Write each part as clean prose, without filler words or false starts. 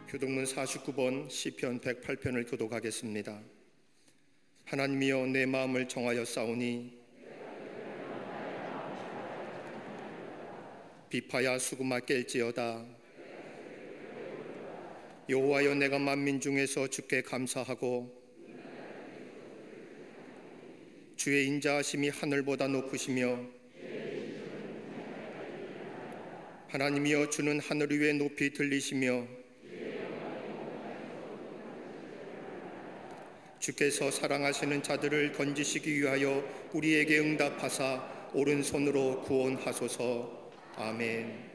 교독문 49번 시편 108편을 교독하겠습니다. 하나님이여 내 마음을 정하여 싸우니 비파야 수금아 깰지어다. 여호와여 내가 만민 중에서 주께 감사하고 주의 인자하심이 하늘보다 높으시며 하나님이여 주는 하늘 위에 높이 들리시며 주께서 사랑하시는 자들을 건지시기 위하여 우리에게 응답하사 오른손으로 구원하소서. 아멘.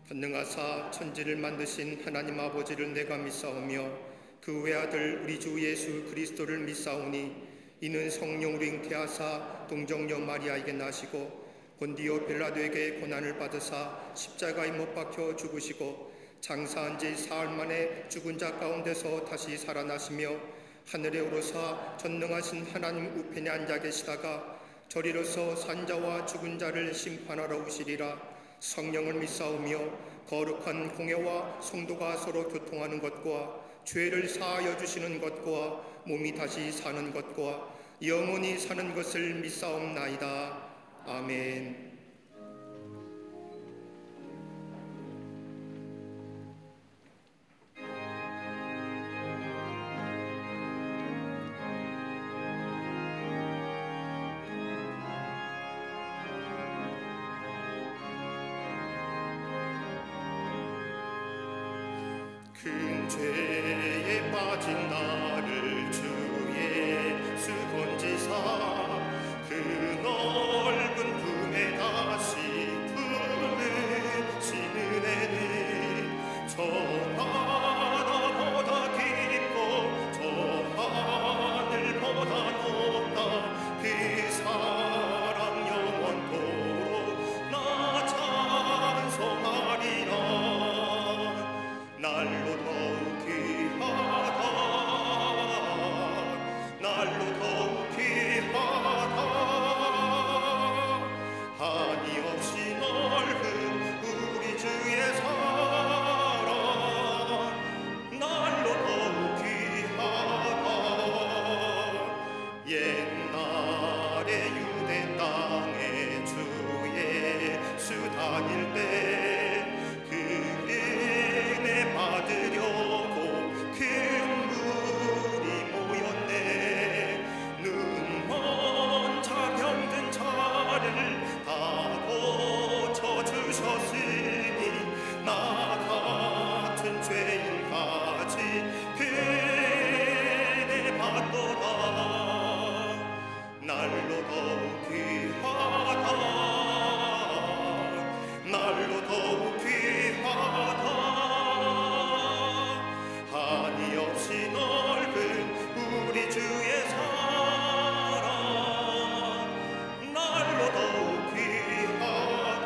전능하사 천지를 만드신 하나님 아버지를 내가 믿사오며 그 외아들 우리 주 예수 그리스도를 믿사오니 이는 성령으로 잉태하사 동정녀 마리아에게 나시고 본디오 빌라도에게 고난을 받으사 십자가에 못 박혀 죽으시고 장사한 지 사흘 만에 죽은 자 가운데서 다시 살아나시며 하늘에 오르사 전능하신 하나님 우편에 앉아 계시다가 저리로서 산자와 죽은 자를 심판하러 오시리라. 성령을 믿사오며 거룩한 공예와 성도가 서로 교통하는 것과 죄를 사하여 주시는 것과 몸이 다시 사는 것과 영원히 사는 것을 믿사옵나이다. 아멘. 큰 죄에 빠진 나를 주 예수 건지사 그 넓은 품에 다시 품으신 은혜는 저 바다보다 깊고 저 하늘보다 높다. 그 사랑 영원토록 나 찬송하리라. 날로 더욱 귀하다. 날로 더욱 귀하다. 한이 없이 넓은 우리 주의 사랑. 날로 더욱 귀하다. 옛날에 유대 땅에 주 예수 다닐 때 받으려고 큰 물이 모였네. 눈먼 자 병든 자를 다 고쳐주셨으니 나 같은 죄인 가지 그네 받도다. 날로 더욱 귀하다. 날로 더욱 귀하다. 한이 없이 넓은 우리 주의 사랑. 날로 더욱 귀하다.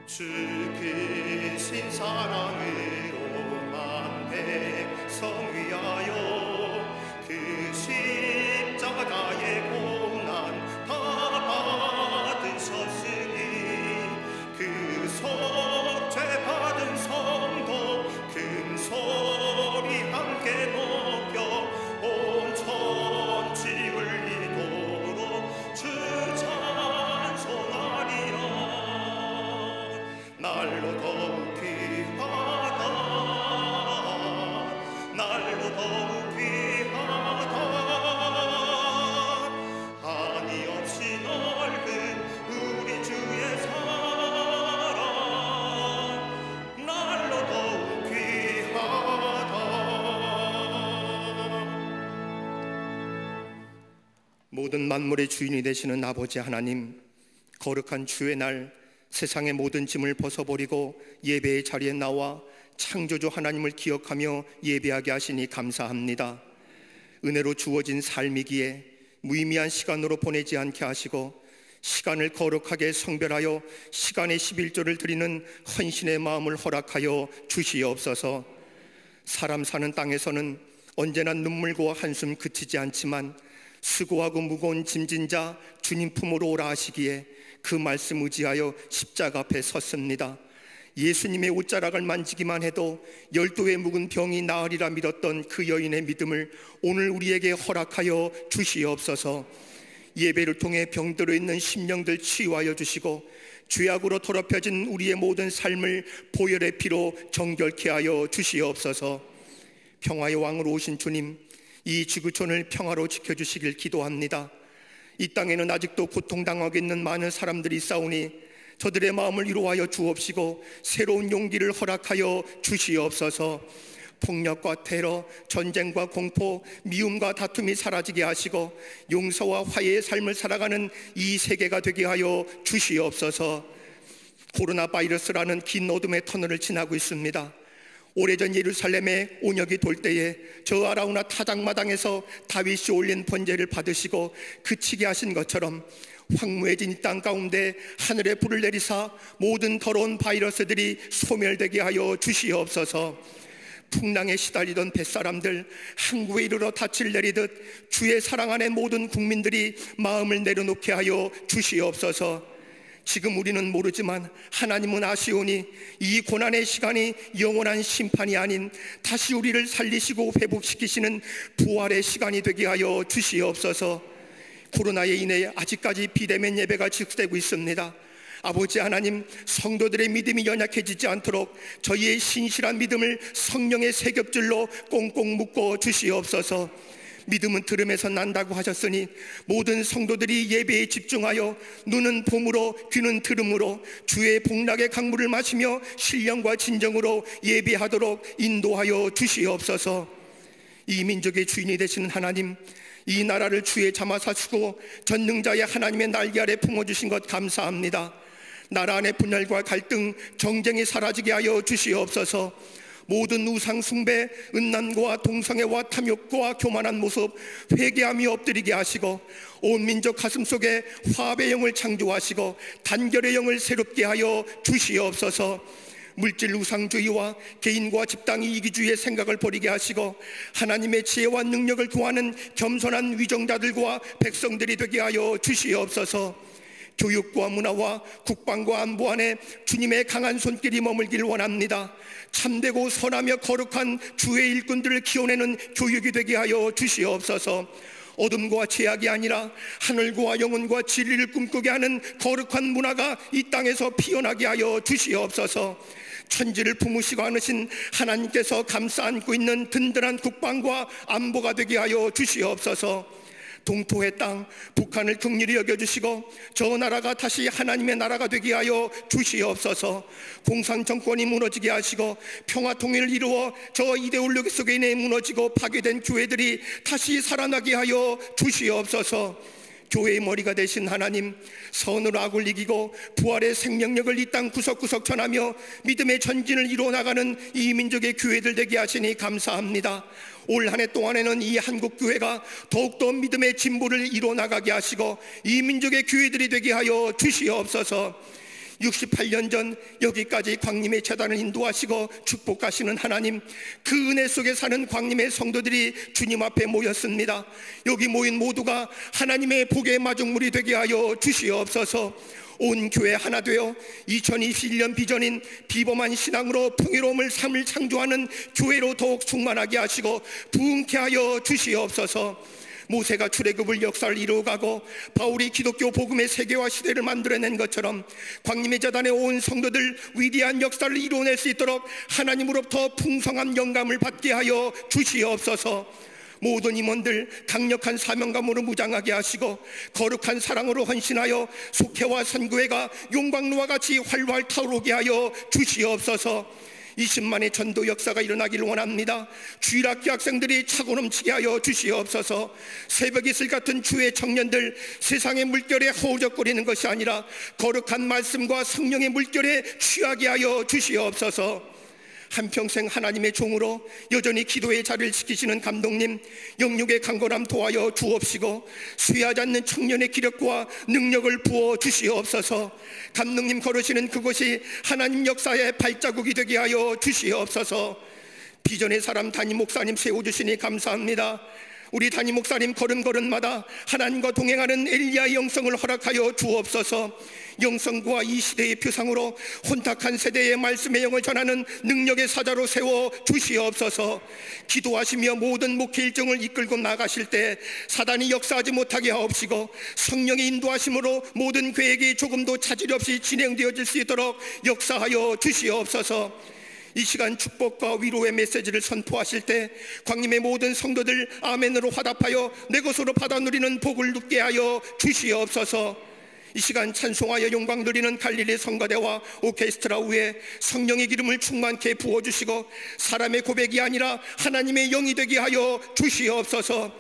주 크신 사랑으로 만백성 위하여 그 십자가의 고난 다 받으셨으니 그 속죄 받은 성도 큰 소리 함께 높여 온 천지 울리도록 주 찬송하리라. 날로 더욱 귀하다 날로 더욱 귀하다 한이 없이 넓은 우리 주의 사랑 날로 더욱 귀하다. 모든 만물의 주인이 되시는 아버지 하나님, 거룩한 주의 날 세상의 모든 짐을 벗어버리고 예배의 자리에 나와 창조주 하나님을 기억하며 예배하게 하시니 감사합니다. 은혜로 주어진 삶이기에 무의미한 시간으로 보내지 않게 하시고 시간을 거룩하게 성별하여 시간의 11조를 드리는 헌신의 마음을 허락하여 주시옵소서. 사람 사는 땅에서는 언제나 눈물과 한숨 그치지 않지만 수고하고 무거운 짐진 자 주님 품으로 오라 하시기에 그 말씀 의지하여 십자가 앞에 섰습니다. 예수님의 옷자락을 만지기만 해도 12의 묵은 병이 나으리라 믿었던 그 여인의 믿음을 오늘 우리에게 허락하여 주시옵소서. 예배를 통해 병들어 있는 심령들 치유하여 주시고 죄악으로 더럽혀진 우리의 모든 삶을 보혈의 피로 정결케 하여 주시옵소서. 평화의 왕으로 오신 주님, 이 지구촌을 평화로 지켜주시길 기도합니다. 이 땅에는 아직도 고통당하고 있는 많은 사람들이 있사오니 저들의 마음을 위로하여 주옵시고 새로운 용기를 허락하여 주시옵소서. 폭력과 테러, 전쟁과 공포, 미움과 다툼이 사라지게 하시고 용서와 화해의 삶을 살아가는 이 세계가 되게 하여 주시옵소서. 코로나 바이러스라는 긴 어둠의 터널을 지나고 있습니다. 오래전 예루살렘에 온역이 돌 때에 저 아라우나 타작마당에서 다윗이 올린 번제를 받으시고 그치게 하신 것처럼 황무해진 이 땅 가운데 하늘에 불을 내리사 모든 더러운 바이러스들이 소멸되게 하여 주시옵소서. 풍랑에 시달리던 뱃사람들 항구에 이르러 닻을 내리듯 주의 사랑 안에 모든 국민들이 마음을 내려놓게 하여 주시옵소서. 지금 우리는 모르지만 하나님은 아시오니 이 고난의 시간이 영원한 심판이 아닌 다시 우리를 살리시고 회복시키시는 부활의 시간이 되게 하여 주시옵소서. 코로나에 인해 아직까지 비대면 예배가 지속되고 있습니다. 아버지 하나님, 성도들의 믿음이 연약해지지 않도록 저희의 신실한 믿음을 성령의 세겹줄로 꽁꽁 묶어 주시옵소서. 믿음은 들음에서 난다고 하셨으니 모든 성도들이 예배에 집중하여 눈은 봄으로 귀는 들음으로 주의 복락의 강물을 마시며 신령과 진정으로 예배하도록 인도하여 주시옵소서. 이 민족의 주인이 되시는 하나님, 이 나라를 주의 자마 사시고 전능자의 하나님의 날개 아래 품어주신 것 감사합니다. 나라 안의 분열과 갈등, 정쟁이 사라지게 하여 주시옵소서. 모든 우상 숭배, 음란과 동성애와 탐욕과 교만한 모습 회개하며 엎드리게 하시고 온 민족 가슴속에 화합의 영을 창조하시고 단결의 영을 새롭게 하여 주시옵소서. 물질 우상주의와 개인과 집단의 이기주의의 생각을 버리게 하시고 하나님의 지혜와 능력을 구하는 겸손한 위정자들과 백성들이 되게 하여 주시옵소서. 교육과 문화와 국방과 안보 안에 주님의 강한 손길이 머물길 원합니다. 참되고 선하며 거룩한 주의 일꾼들을 키워내는 교육이 되게 하여 주시옵소서. 어둠과 죄악이 아니라 하늘과 영혼과 진리를 꿈꾸게 하는 거룩한 문화가 이 땅에서 피어나게 하여 주시옵소서. 천지를 품으시고 안으신 하나님께서 감싸 안고 있는 든든한 국방과 안보가 되게 하여 주시옵소서. 동토의 땅 북한을 긍휼히 여겨주시고 저 나라가 다시 하나님의 나라가 되게 하여 주시옵소서. 공산 정권이 무너지게 하시고 평화 통일을 이루어 저 이데올로기 속에 인해 무너지고 파괴된 교회들이 다시 살아나게 하여 주시옵소서. 교회의 머리가 되신 하나님, 선으로 악을 이기고 부활의 생명력을 이 땅 구석구석 전하며 믿음의 전진을 이루어나가는 이 민족의 교회들 되게 하시니 감사합니다. 올 한 해 동안에는 이 한국교회가 더욱더 믿음의 진보를 이루어나가게 하시고 이 민족의 교회들이 되게 하여 주시옵소서. 68년 전 여기까지 광림의 재단을 인도하시고 축복하시는 하나님, 그 은혜 속에 사는 광림의 성도들이 주님 앞에 모였습니다. 여기 모인 모두가 하나님의 복의 마중물이 되게 하여 주시옵소서. 온 교회 하나 되어 2021년 비전인 비범한 신앙으로 풍요로움을 삶을 창조하는 교회로 더욱 충만하게 하시고 부흥케 하여 주시옵소서. 모세가 출애굽을 역사를 이루어가고 바울이 기독교 복음의 세계화 시대를 만들어낸 것처럼 광림의 재단의 온 성도들 위대한 역사를 이루어낼 수 있도록 하나님으로부터 풍성한 영감을 받게 하여 주시옵소서. 모든 임원들 강력한 사명감으로 무장하게 하시고 거룩한 사랑으로 헌신하여 속회와 선교회가 용광로와 같이 활활 타오르게 하여 주시옵소서. 20만의 전도 역사가 일어나기를 원합니다. 주일학교 학생들이 차고 넘치게 하여 주시옵소서. 새벽 이슬 같은 주의 청년들 세상의 물결에 허우적거리는 것이 아니라 거룩한 말씀과 성령의 물결에 취하게 하여 주시옵소서. 한평생 하나님의 종으로 여전히 기도의 자리를 지키시는 감독님, 영육의 강건함 도하여 주옵시고 수혜하지 않는 청년의 기력과 능력을 부어 주시옵소서. 감독님 걸으시는 그곳이 하나님 역사의 발자국이 되게 하여 주시옵소서. 비전의 사람 담임 목사님 세워주시니 감사합니다. 우리 담임 목사님 걸음걸음마다 하나님과 동행하는 엘리야의 영성을 허락하여 주옵소서. 영성과 이 시대의 표상으로 혼탁한 세대의 말씀의 영을 전하는 능력의 사자로 세워 주시옵소서. 기도하시며 모든 목회 일정을 이끌고 나가실 때 사단이 역사하지 못하게 하옵시고 성령의 인도하심으로 모든 계획이 조금도 차질 없이 진행되어질 수 있도록 역사하여 주시옵소서. 이 시간 축복과 위로의 메시지를 선포하실 때 광림의 모든 성도들 아멘으로 화답하여 내 것으로 받아 누리는 복을 눕게 하여 주시옵소서. 이 시간 찬송하여 영광 누리는 갈릴리 성가대와 오케스트라 위에 성령의 기름을 충만케 부어주시고 사람의 고백이 아니라 하나님의 영이 되게 하여 주시옵소서.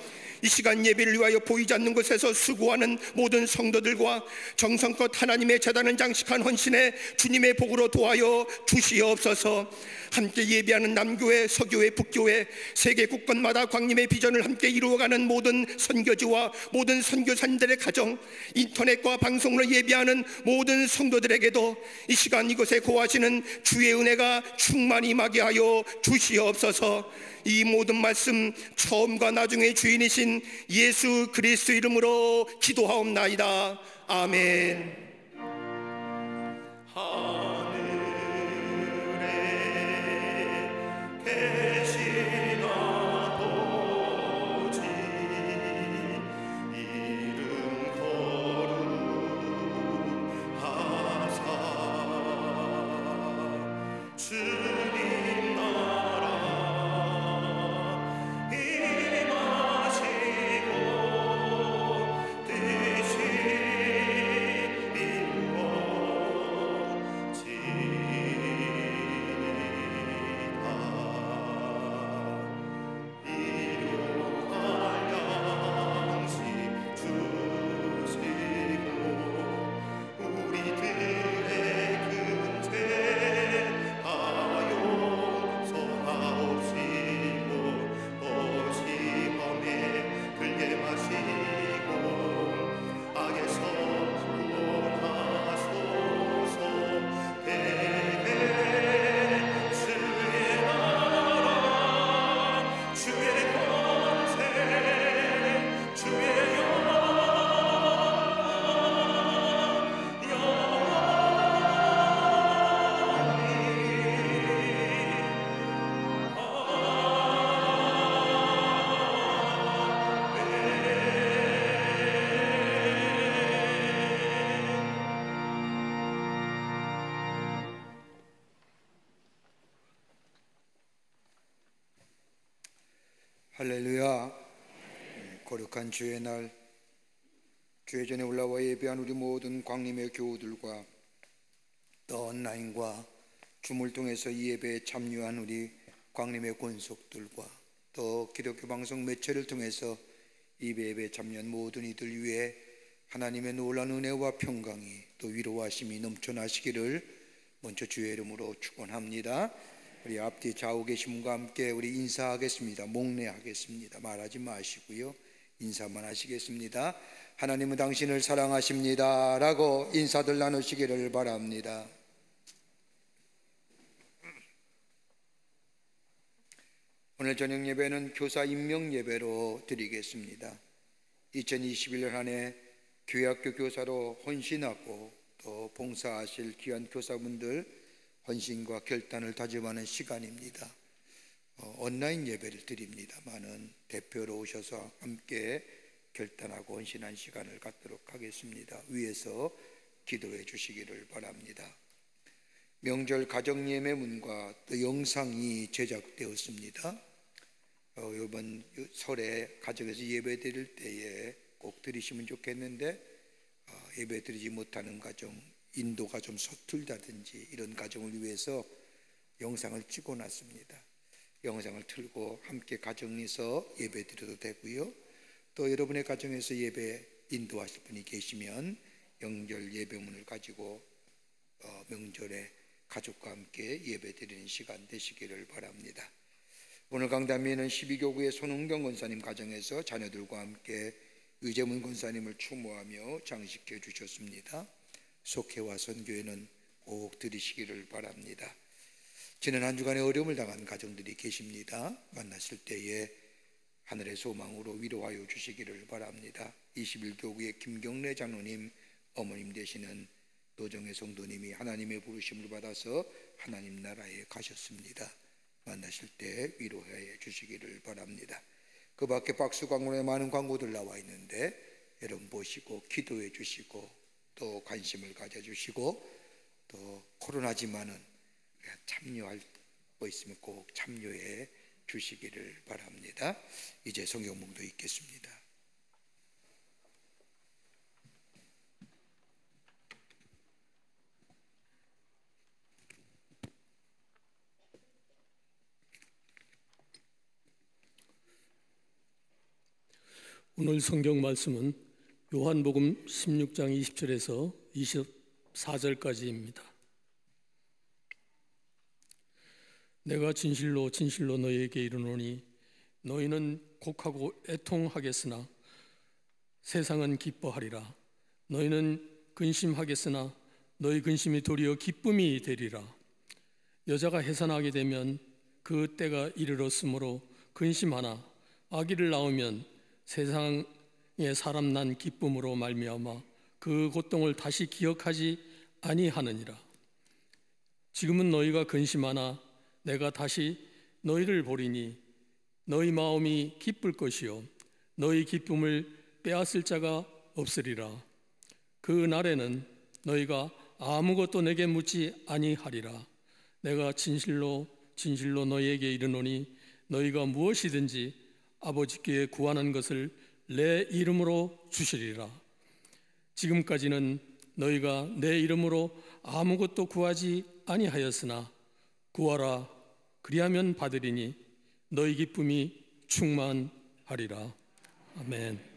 이 시간 예배를 위하여 보이지 않는 곳에서 수고하는 모든 성도들과 정성껏 하나님의 재단을 장식한 헌신에 주님의 복으로 도하여 주시옵소서. 함께 예배하는 남교회, 서교회, 북교회, 세계 국권마다 광림의 비전을 함께 이루어가는 모든 선교지와 모든 선교사님들의 가정, 인터넷과 방송으로 예배하는 모든 성도들에게도 이 시간 이곳에 거하시는 주의 은혜가 충만히 임하게 하여 주시옵소서. 이 모든 말씀 처음과 나중의 주인이신 예수 그리스도 이름으로 기도하옵나이다. 아멘. 하늘에 계신 아버지 이름 거룩하사 주님 나라 임하시고 뜻이 할렐루야. 거룩한 주의 날, 주의 전에 올라와 예배한 우리 모든 광림의 교우들과 또 온라인과 줌을 통해서 이 예배에 참여한 우리 광림의 권속들과 또 기독교 방송 매체를 통해서 이 예배에 참여한 모든 이들 위해 하나님의 놀라운 은혜와 평강이 또 위로하심이 넘쳐나시기를 먼저 주의 이름으로 축원합니다. 우리 앞뒤 좌우 계신 분과 함께 우리 인사하겠습니다. 목례하겠습니다. 말하지 마시고요, 인사만 하시겠습니다. 하나님은 당신을 사랑하십니다 라고 인사들 나누시기를 바랍니다. 오늘 저녁 예배는 교사 임명 예배로 드리겠습니다. 2021년 한 해 교회학교 교사로 헌신하고 또 봉사하실 귀한 교사분들 헌신과 결단을 다짐하는 시간입니다. 온라인 예배를 드립니다만은 대표로 오셔서 함께 결단하고 헌신한 시간을 갖도록 하겠습니다. 위에서 기도해 주시기를 바랍니다. 명절 가정 예배문과 또 영상이 제작되었습니다. 이번 설에 가정에서 예배 드릴 때에 꼭 드리시면 좋겠는데 예배 드리지 못하는 가정, 인도가 좀 서툴다든지 이런 가정을 위해서 영상을 찍어놨습니다. 영상을 틀고 함께 가정에서 예배 드려도 되고요. 또 여러분의 가정에서 예배 인도하실 분이 계시면 명절 예배문을 가지고 명절에 가족과 함께 예배 드리는 시간 되시기를 바랍니다. 오늘 강단위에는 12교구의 손흥경 권사님 가정에서 자녀들과 함께 의재문 권사님을 추모하며 장식해 주셨습니다. 속회와 선교회는 꼭 드리시기를 바랍니다. 지난 한 주간의 어려움을 당한 가정들이 계십니다. 만났을 때에 하늘의 소망으로 위로하여 주시기를 바랍니다. 21교구의 김경래 장로님 어머님 되시는 노정의 성도님이 하나님의 부르심을 받아서 하나님 나라에 가셨습니다. 만나실 때 위로해 주시기를 바랍니다. 그 밖에 박스 광고에 많은 광고들 나와 있는데 여러분 보시고 기도해 주시고 또 관심을 가져주시고 또 코로나지만은 참여할 거 있으면 꼭 참여해 주시기를 바랍니다. 이제 성경 봉독 읽겠습니다. 오늘 성경 말씀은 요한복음 16장 20절에서 24절까지입니다. 내가 진실로 진실로 너희에게 이르노니 너희는 곡하고 애통하겠으나 세상은 기뻐하리라. 너희는 근심하겠으나 너희 근심이 도리어 기쁨이 되리라. 여자가 해산하게 되면 그 때가 이르렀으므로 근심하나 아기를 낳으면 세상에 사람 난 기쁨으로 말미암아 그 고통을 다시 기억하지 아니하느니라. 지금은 너희가 근심하나 내가 다시 너희를 보리니 너희 마음이 기쁠 것이요 너희 기쁨을 빼앗을 자가 없으리라. 그 날에는 너희가 아무것도 내게 묻지 아니하리라. 내가 진실로 진실로 너희에게 이르노니 너희가 무엇이든지 아버지께 구하는 것을 내 이름으로 주시리라. 지금까지는 너희가 내 이름으로 아무것도 구하지 아니하였으나 구하라 그리하면 받으리니 너희 기쁨이 충만하리라. 아멘.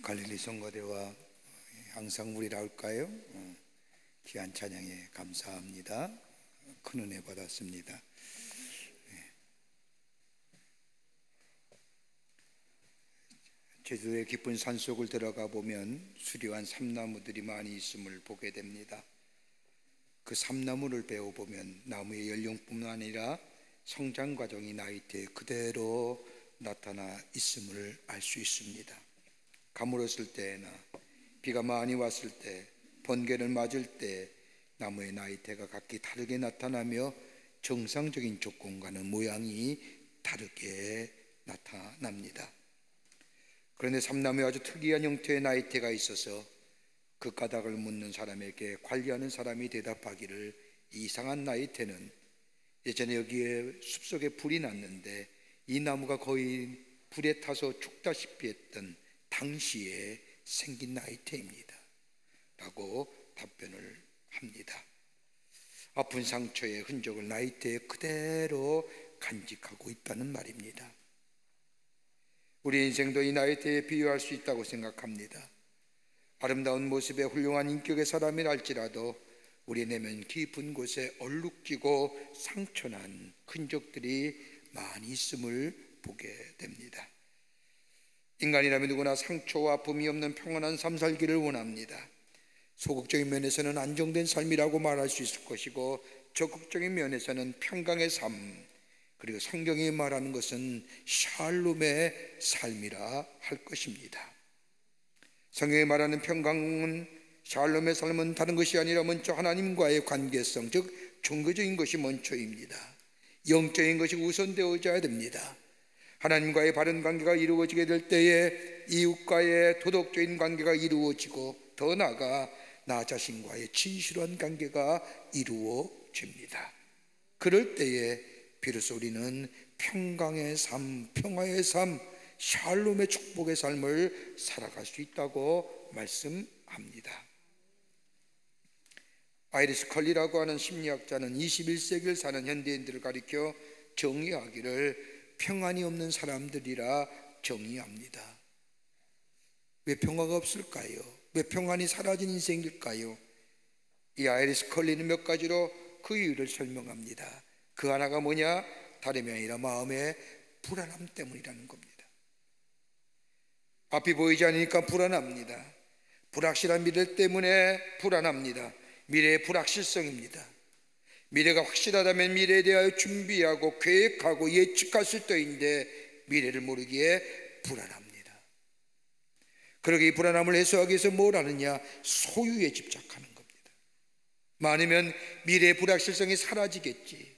갈릴리 성가대와 항상 우리 나올까요? 귀한 찬양에 감사합니다. 큰 은혜 받았습니다. 제주도의 깊은 산속을 들어가 보면 수려한 삼나무들이 많이 있음을 보게 됩니다. 그 삼나무를 배워보면 나무의 연령뿐만 아니라 성장 과정이 나이테에 그대로 나타나 있음을 알 수 있습니다. 가물었을 때나 비가 많이 왔을 때, 번개를 맞을 때 나무의 나이테가 각기 다르게 나타나며 정상적인 조건과는 모양이 다르게 나타납니다. 그런데 삼나무에 아주 특이한 형태의 나이테가 있어서 그 까닭을 묻는 사람에게 관리하는 사람이 대답하기를, 이상한 나이테는 예전에 여기에 숲속에 불이 났는데 이 나무가 거의 불에 타서 죽다시피 했던 당시에 생긴 나이테입니다 라고 답변을 합니다. 아픈 상처의 흔적을 나이테에 그대로 간직하고 있다는 말입니다. 우리 인생도 이 나이테에 비유할 수 있다고 생각합니다. 아름다운 모습에 훌륭한 인격의 사람이랄지라도 우리 내면 깊은 곳에 얼룩지고 상처난 흔적들이 많이 있음을 보게 됩니다. 인간이라면 누구나 상처와 아픔이 없는 평안한 삶 살기를 원합니다. 소극적인 면에서는 안정된 삶이라고 말할 수 있을 것이고, 적극적인 면에서는 평강의 삶, 그리고 성경이 말하는 것은 샬롬의 삶이라 할 것입니다. 성경이 말하는 평강은, 샬롬의 삶은 다른 것이 아니라 먼저 하나님과의 관계성, 즉 종교적인 것이 먼저입니다. 영적인 것이 우선되어져야 됩니다. 하나님과의 바른 관계가 이루어지게 될 때에 이웃과의 도덕적인 관계가 이루어지고, 더 나아가 나 자신과의 진실한 관계가 이루어집니다. 그럴 때에 비로소 우리는 평강의 삶, 평화의 삶, 샬롬의 축복의 삶을 살아갈 수 있다고 말씀합니다. 아이리스 컬리라고 하는 심리학자는 21세기를 사는 현대인들을 가리켜 정의하기를 평안이 없는 사람들이라 정의합니다. 왜 평화가 없을까요? 왜 평안이 사라진 인생일까요? 이 아이리스 컬리는 몇 가지로 그 이유를 설명합니다. 그 하나가 뭐냐? 다름이 아니라 마음의 불안함 때문이라는 겁니다. 앞이 보이지 않으니까 불안합니다. 불확실한 미래 때문에 불안합니다. 미래의 불확실성입니다. 미래가 확실하다면 미래에 대하여 준비하고 계획하고 예측할 수 있는데 미래를 모르기에 불안합니다. 그러기에 이 불안함을 해소하기 위해서 뭘 하느냐? 소유에 집착하는 겁니다. 많으면 미래의 불확실성이 사라지겠지.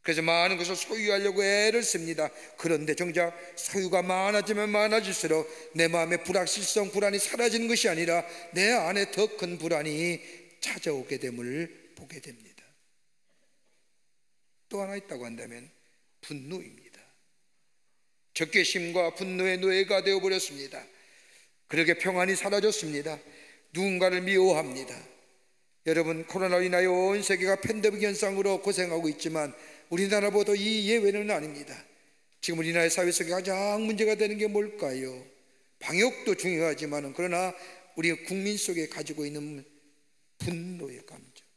그래서 많은 것을 소유하려고 애를 씁니다. 그런데 정작 소유가 많아지면 많아질수록 내 마음의 불확실성, 불안이 사라지는 것이 아니라 내 안에 더 큰 불안이 찾아오게 됨을 보게 됩니다. 또 하나 있다고 한다면 분노입니다. 적개심과 분노의 노예가 되어버렸습니다. 그렇게 평안이 사라졌습니다. 누군가를 미워합니다. 여러분, 코로나로 인하여 온 세계가 팬데믹 현상으로 고생하고 있지만 우리나라보다 이 예외는 아닙니다. 지금 우리나라의 사회 속에 가장 문제가 되는 게 뭘까요? 방역도 중요하지만 그러나 우리 국민 속에 가지고 있는 분노의 감정,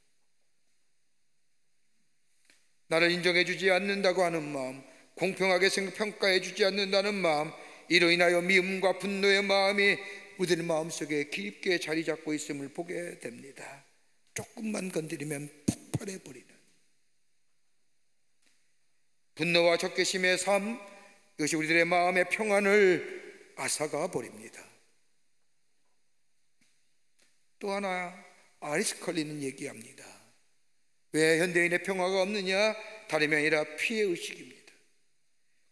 나를 인정해주지 않는다고 하는 마음, 공평하게 평가해주지 않는다는 마음, 이로 인하여 미움과 분노의 마음이 우리들 마음속에 깊게 자리 잡고 있음을 보게 됩니다. 조금만 건드리면 폭발해버리는 분노와 적개심의 삶, 이것이 우리들의 마음의 평안을 앗아가 버립니다. 또 하나 아이리스 컬리는 얘기합니다. 왜 현대인의 평화가 없느냐? 다름이 아니라 피해의식입니다.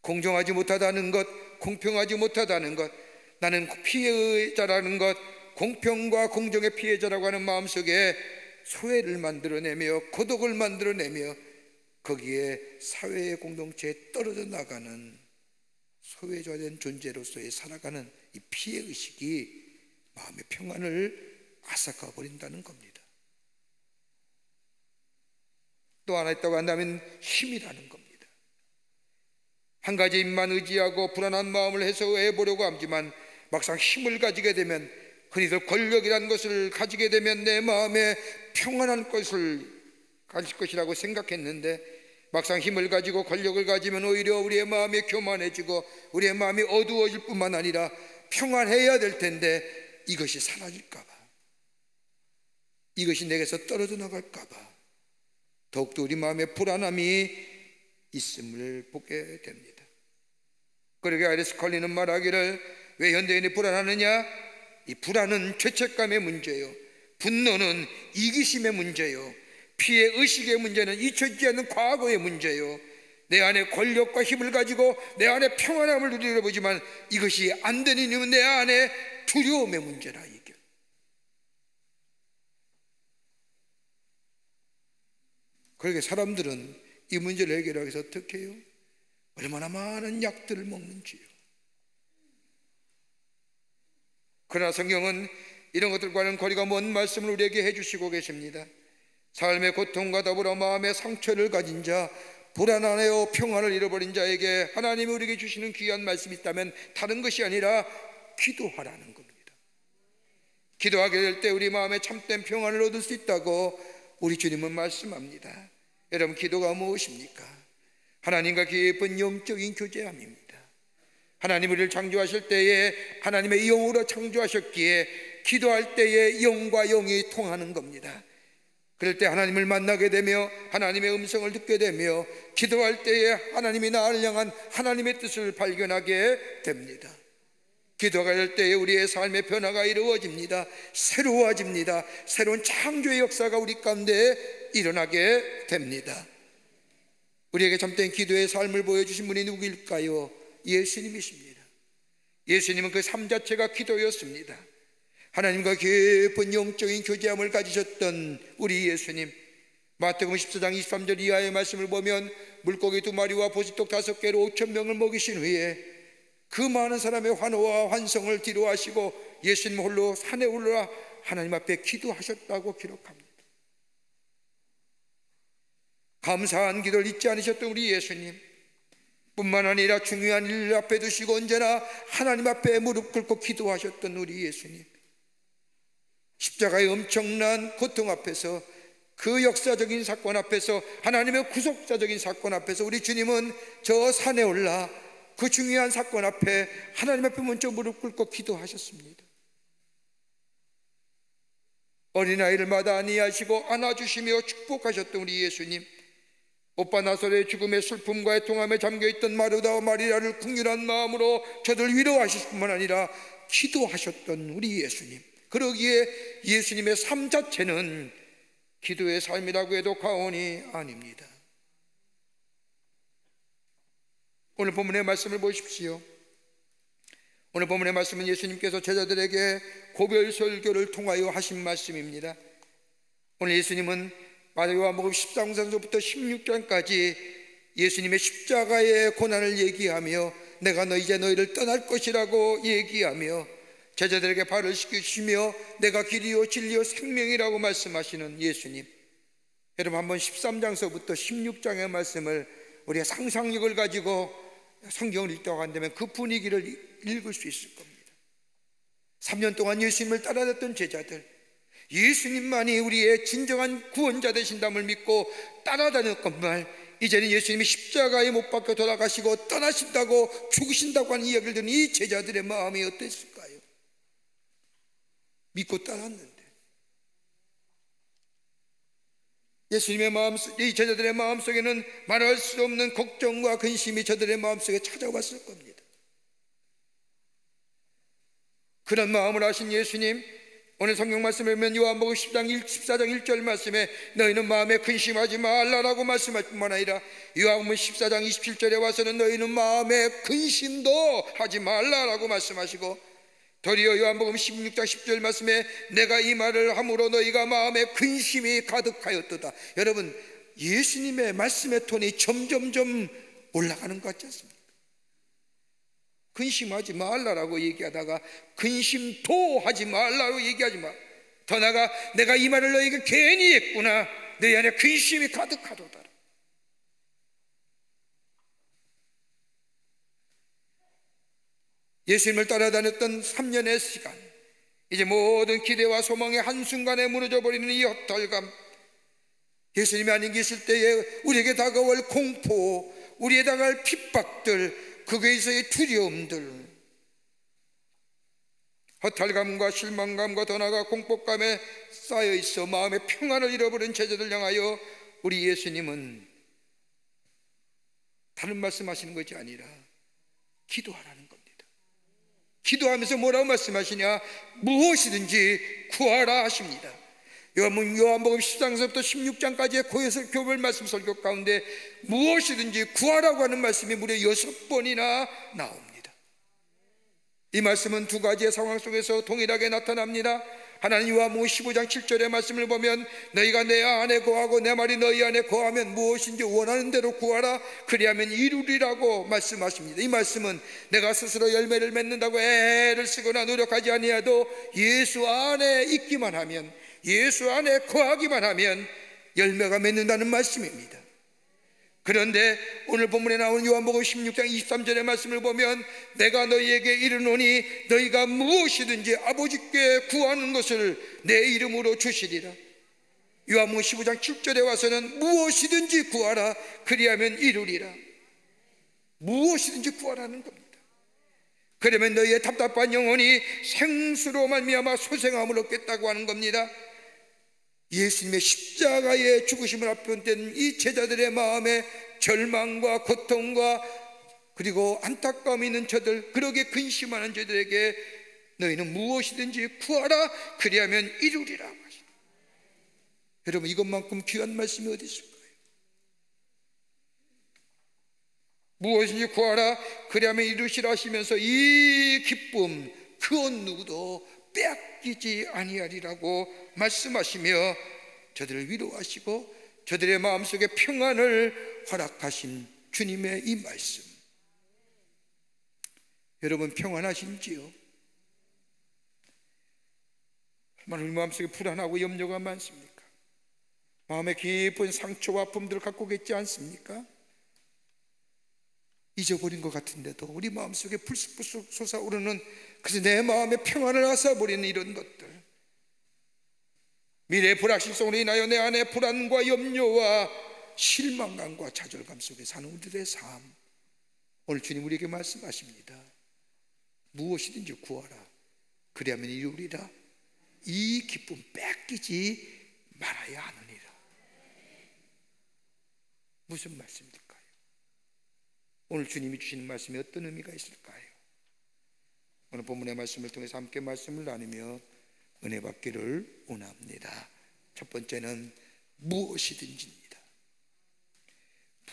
공정하지 못하다는 것, 공평하지 못하다는 것, 나는 피해자라는 것, 공평과 공정의 피해자라고 하는 마음속에 소외를 만들어내며 고독을 만들어내며 거기에 사회의 공동체에 떨어져 나가는 소외자된 존재로서의 살아가는 이 피해의식이 마음의 평안을 앗아가 버린다는 겁니다. 또 하나 있다고 한다면 힘이라는 겁니다. 한 가지 입만 의지하고 불안한 마음을 해소해 보려고 하지만 막상 힘을 가지게 되면, 흔히들 권력이라는 것을 가지게 되면 내 마음에 평안한 것을 가질 것이라고 생각했는데, 막상 힘을 가지고 권력을 가지면 오히려 우리의 마음이 교만해지고 우리의 마음이 어두워질 뿐만 아니라 평안해야 될 텐데 이것이 사라질까 봐, 이것이 내게서 떨어져 나갈까 봐 더욱더 우리 마음에 불안함이 있음을 보게 됩니다. 그러게 아리스 컬린은 말하기를, 왜 현대인이 불안하느냐? 이 불안은 죄책감의 문제요, 분노는 이기심의 문제요, 피해 의식의 문제는 잊혀지지 않는 과거의 문제요, 내 안에 권력과 힘을 가지고 내 안에 평안함을 누리려 보지만 이것이 안 되는 이유는 내 안에 두려움의 문제라. 이게 그러게 사람들은 이 문제를 해결하기 위해서 어떻게 해요? 얼마나 많은 약들을 먹는지요. 그러나 성경은 이런 것들과는 거리가 먼 말씀을 우리에게 해주시고 계십니다. 삶의 고통과 더불어 마음의 상처를 가진 자, 불안하여 평안을 잃어버린 자에게 하나님이 우리에게 주시는 귀한 말씀이 있다면 다른 것이 아니라 기도하라는 겁니다. 기도하게 될 때 우리 마음에 참된 평안을 얻을 수 있다고 우리 주님은 말씀합니다. 여러분, 기도가 무엇입니까? 하나님과 깊은 영적인 교제함입니다. 하나님 우리를 창조하실 때에 하나님의 영으로 창조하셨기에 기도할 때에 영과 영이 통하는 겁니다. 그럴 때 하나님을 만나게 되며 하나님의 음성을 듣게 되며 기도할 때에 하나님이 나를 향한 하나님의 뜻을 발견하게 됩니다. 기도가 될 때에 우리의 삶의 변화가 이루어집니다. 새로워집니다. 새로운 창조의 역사가 우리 가운데 일어나게 됩니다. 우리에게 참된 기도의 삶을 보여주신 분이 누구일까요? 예수님이십니다. 예수님은 그 삶 자체가 기도였습니다. 하나님과 깊은 영적인 교제함을 가지셨던 우리 예수님, 마태복음 14장 23절 이하의 말씀을 보면 물고기 2마리와 보시떡 5개로 5,000명을 먹이신 후에 그 많은 사람의 환호와 환성을 뒤로하시고 예수님 홀로 산에 올라 하나님 앞에 기도하셨다고 기록합니다. 감사한 기도를 잊지 않으셨던 우리 예수님, 뿐만 아니라 중요한 일 앞에 두시고 언제나 하나님 앞에 무릎 꿇고 기도하셨던 우리 예수님, 십자가의 엄청난 고통 앞에서, 그 역사적인 사건 앞에서, 하나님의 구속사적인 사건 앞에서 우리 주님은 저 산에 올라 그 중요한 사건 앞에 하나님 앞에 먼저 무릎 꿇고 기도하셨습니다. 어린아이를 마다 안위하시고 안아주시며 축복하셨던 우리 예수님, 오빠 나사로의 죽음의 슬픔과 애통함에 잠겨있던 마르다와 마리아를 긍휼한 마음으로 저들 위로하실 뿐만 아니라 기도하셨던 우리 예수님, 그러기에 예수님의 삶 자체는 기도의 삶이라고 해도 과언이 아닙니다. 오늘 본문의 말씀을 보십시오. 오늘 본문의 말씀은 예수님께서 제자들에게 고별 설교를 통하여 하신 말씀입니다. 오늘 예수님은 요한복음 14장부터 16장까지 예수님의 십자가의 고난을 얘기하며 내가 이제 너희를 떠날 것이라고 얘기하며 제자들에게 발을 씻기시며 내가 길이요 진리요 생명이라고 말씀하시는 예수님, 여러분 한번 13장서부터 16장의 말씀을 우리가 상상력을 가지고 성경을 읽다가 한다면 그 분위기를 읽을 수 있을 겁니다. 3년 동안 예수님을 따라다녔던 제자들, 예수님만이 우리의 진정한 구원자 되신다을 믿고 따라다녔건만 이제는 예수님이 십자가에 못 박혀 돌아가시고 떠나신다고 죽으신다고 하는 이야기를 듣는 이 제자들의 마음이 어땠을까요? 믿고 따랐는데 예수님의 마음속, 이 제자들의 마음속에는 말할 수 없는 걱정과 근심이 저들의 마음속에 찾아왔을 겁니다. 그런 마음을 하신 예수님, 오늘 성경 말씀을 보면 요한복음 14장 1절 말씀에 너희는 마음에 근심하지 말라라고 말씀할 뿐만 아니라 요한복음 14장 27절에 와서는 너희는 마음에 근심도 하지 말라라고 말씀하시고, 도리어 요한복음 16장 10절 말씀에 내가 이 말을 함으로 너희가 마음에 근심이 가득하였도다. 여러분, 예수님의 말씀의 톤이 점점점 올라가는 것 같지 않습니까? 근심하지 말라라고 얘기하다가 근심도 하지 말라고 얘기하지 마. 더 나아가 내가 이 말을 너희에게 괜히 했구나, 너희 안에 근심이 가득하도다. 예수님을 따라다녔던 3년의 시간, 이제 모든 기대와 소망이 한순간에 무너져 버리는 이 헛털감, 예수님이 아닌 계실 때에 우리에게 다가올 공포, 우리에게 다가올 핍박들, 거기에서의 두려움들, 허탈감과 실망감과 더 나아가 공포감에 쌓여있어 마음의 평안을 잃어버린 제자들 향하여 우리 예수님은 다른 말씀하시는 것이 아니라 기도하라는 겁니다. 기도하면서 뭐라고 말씀하시냐? 무엇이든지 구하라 하십니다. 요한복음 10장서부터 16장까지의 교별 말씀 설교 가운데 무엇이든지 구하라고 하는 말씀이 무려 6번이나 나옵니다. 이 말씀은 두 가지의 상황 속에서 동일하게 나타납니다. 하나는 요한복음 15장 7절의 말씀을 보면 너희가 내 안에 거하고 내 말이 너희 안에 거하면 무엇인지 원하는 대로 구하라 그리하면 이루리라고 말씀하십니다. 이 말씀은 내가 스스로 열매를 맺는다고 애를 쓰거나 노력하지 아니하도 예수 안에 있기만 하면, 예수 안에 거하기만 하면 열매가 맺는다는 말씀입니다. 그런데 오늘 본문에 나오는 요한복음 16장 23절의 말씀을 보면 내가 너희에게 이르노니 너희가 무엇이든지 아버지께 구하는 것을 내 이름으로 주시리라. 요한복음 15장 7절에 와서는 무엇이든지 구하라 그리하면 이루리라. 무엇이든지 구하라는 겁니다. 그러면 너희의 답답한 영혼이 생수로 말미암아 소생함을 얻겠다고 하는 겁니다. 예수님의 십자가의 죽으심을 앞둔 이 제자들의 마음에 절망과 고통과 그리고 안타까움이 있는 저들, 그러게 근심하는 저들에게 너희는 무엇이든지 구하라 그리하면 이루리라. 여러분, 이것만큼 귀한 말씀이 어디 있을까요? 무엇이든지 구하라 그리하면 이루시라 하시면서 이 기쁨 그 어느 누구도 빼앗기지 아니하리라고 말씀하시며 저들을 위로하시고 저들의 마음속에 평안을 허락하신 주님의 이 말씀, 여러분 평안하신지요? 얼마나 우리 마음속에 불안하고 염려가 많습니까? 마음에 깊은 상처와 아픔들을 갖고 계시지 않습니까? 잊어버린 것 같은데도 우리 마음속에 불쑥불쑥 솟아오르는, 그래서 내 마음에 평안을 앗아버리는 이런 것들, 미래의 불확실성으로 인하여 내 안에 불안과 염려와 실망감과 좌절감 속에 사는 우리들의 삶, 오늘 주님 우리에게 말씀하십니다. 무엇이든지 구하라 그리하면 이루리라. 이 기쁨 뺏기지 말아야 하느니라. 무슨 말씀일까요? 오늘 주님이 주시는 말씀이 어떤 의미가 있을까요? 오늘 본문의 말씀을 통해서 함께 말씀을 나누며 은혜 받기를 원합니다. 첫 번째는 무엇이든지입니다.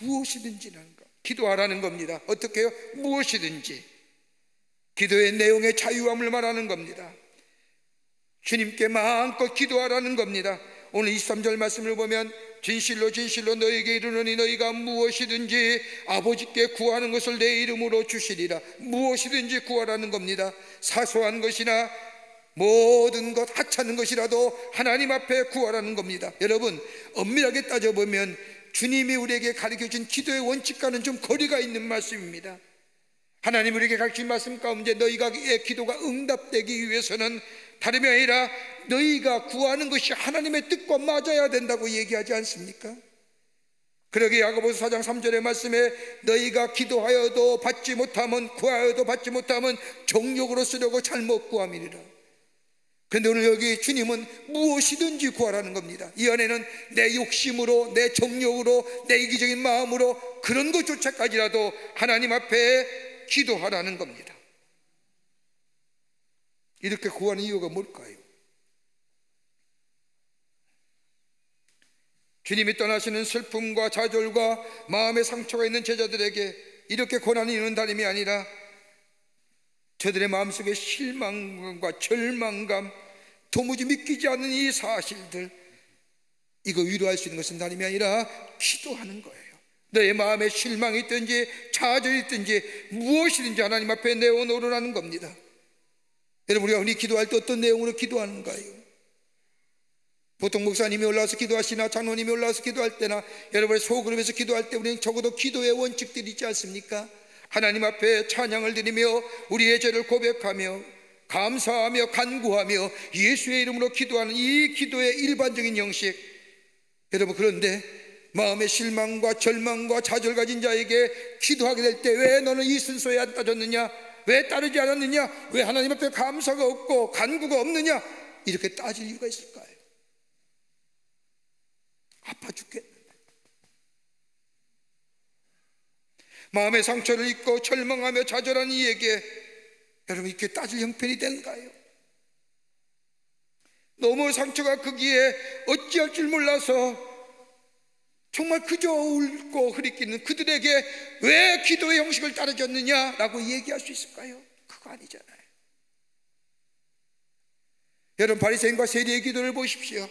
무엇이든지라는 것, 기도하라는 겁니다. 어떻게 해요? 무엇이든지. 기도의 내용의 자유함을 말하는 겁니다. 주님께 마음껏 기도하라는 겁니다. 오늘 23절 말씀을 보면 진실로 진실로 너희에게 이르노니 너희가 무엇이든지 아버지께 구하는 것을 내 이름으로 주시리라. 무엇이든지 구하라는 겁니다. 사소한 것이나 모든 것, 하찮은 것이라도 하나님 앞에 구하라는 겁니다. 여러분, 엄밀하게 따져보면 주님이 우리에게 가르쳐준 기도의 원칙과는 좀 거리가 있는 말씀입니다. 하나님 우리에게 가르친 말씀 가운데 너희가 기도가 응답되기 위해서는 다름이 아니라 너희가 구하는 것이 하나님의 뜻과 맞아야 된다고 얘기하지 않습니까? 그러게 야고보서 4장 3절의 말씀에 너희가 기도하여도 받지 못하면, 구하여도 받지 못하면 정욕으로 쓰려고 잘못 구함이니라. 그런데 오늘 여기 주님은 무엇이든지 구하라는 겁니다. 이 안에는 내 욕심으로, 내 정욕으로, 내 이기적인 마음으로 그런 것조차까지라도 하나님 앞에 기도하라는 겁니다. 이렇게 구하는 이유가 뭘까요? 주님이 떠나시는 슬픔과 좌절과 마음의 상처가 있는 제자들에게 이렇게 고난이 있는 다름이 아니라 저들의 마음속에 실망감과 절망감, 도무지 믿기지 않는 이 사실들, 이거 위로할 수 있는 것은 다름이 아니라 기도하는 거예요. 너의 마음에 실망이 있든지 좌절이 있든지 무엇이든지 하나님 앞에 내어놓으라는 겁니다. 여러분, 우리가 흔히 기도할 때 어떤 내용으로 기도하는가요? 보통 목사님이 올라와서 기도하시나 장로님이 올라와서 기도할 때나 여러분의 소그룹에서 기도할 때 우리는 적어도 기도의 원칙들이 있지 않습니까? 하나님 앞에 찬양을 드리며 우리의 죄를 고백하며 감사하며 간구하며 예수의 이름으로 기도하는 이 기도의 일반적인 형식. 여러분, 그런데 마음의 실망과 절망과 좌절 가진 자에게 기도하게 될 때 왜 너는 이 순서에 안 따졌느냐, 왜 따르지 않았느냐, 왜 하나님 앞에 감사가 없고 간구가 없느냐, 이렇게 따질 이유가 있을까요? 아파 죽겠는데, 마음의 상처를 입고 절망하며 좌절한 이에게 여러분 이렇게 따질 형편이 되는가요? 너무 상처가 크기에 어찌할 줄 몰라서 정말 그저 울고 흐리끼는 그들에게 왜 기도의 형식을 따라줬느냐라고 얘기할 수 있을까요? 그거 아니잖아요. 여러분, 바리새인과 세리의 기도를 보십시오.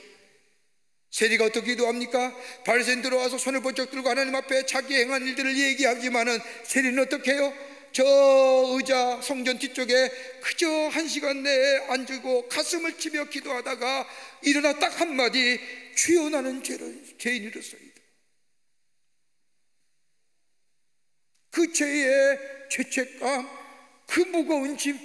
세리가 어떻게 기도합니까? 바리새인 들어와서 손을 번쩍 들고 하나님 앞에 자기 행한 일들을 얘기하지만은 세리는 어떻게 해요? 저 의자 성전 뒤쪽에 그저 1시간 내에 앉고 가슴을 치며 기도하다가 일어나 딱 한마디, 주여 나는 죄인이로소이다. 그 죄의 죄책감, 그 무거운 짐.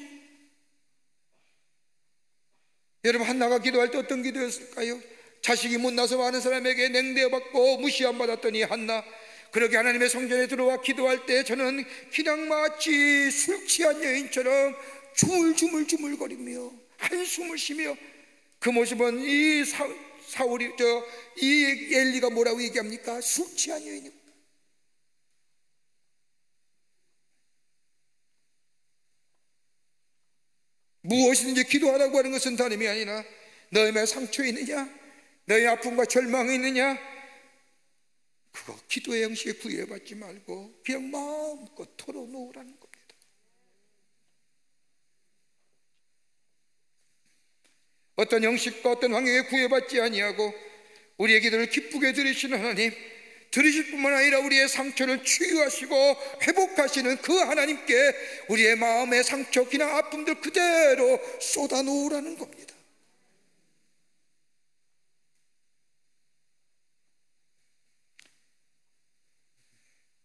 여러분, 한나가 기도할 때 어떤 기도였을까요? 자식이 못 나서 많은 사람에게 냉대받고 무시함 받았더니 한나, 그러게 하나님의 성전에 들어와 기도할 때 저는 그냥 마치 술 취한 여인처럼 주물주물거리며 한숨을 쉬며, 그 모습은 이 이 엘리가 뭐라고 얘기합니까? 술 취한 여인이고. 무엇이든지 기도하라고 하는 것은 다름이 아니라 너의 마음에 상처 있느냐, 너의 아픔과 절망이 있느냐, 그거 기도의 형식에 구애받지 말고 그냥 마음껏 털어놓으라는 겁니다. 어떤 형식과 어떤 환경에 구애받지 아니하고 우리의 기도를 기쁘게 들으시는 하나님, 들으실 뿐만 아니라 우리의 상처를 치유하시고 회복하시는 그 하나님께 우리의 마음의 상처, 기나 아픔들 그대로 쏟아놓으라는 겁니다.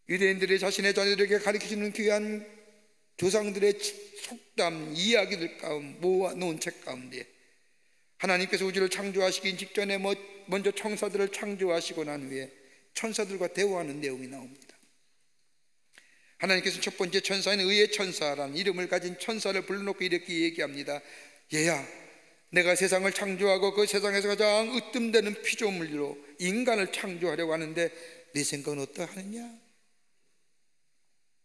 유대인들이 자신의 자녀들에게 가르치는 귀한 조상들의 속담, 이야기들 가운데 모아놓은 책 가운데 하나님께서 우주를 창조하시기 직전에 먼저 천사들을 창조하시고 난 후에 천사들과 대화하는 내용이 나옵니다. 하나님께서 첫 번째 천사인 의의 천사라는 이름을 가진 천사를 불러놓고 이렇게 얘기합니다. 얘야, 내가 세상을 창조하고 그 세상에서 가장 으뜸되는 피조물로 인간을 창조하려고 하는데 네 생각은 어떠하느냐?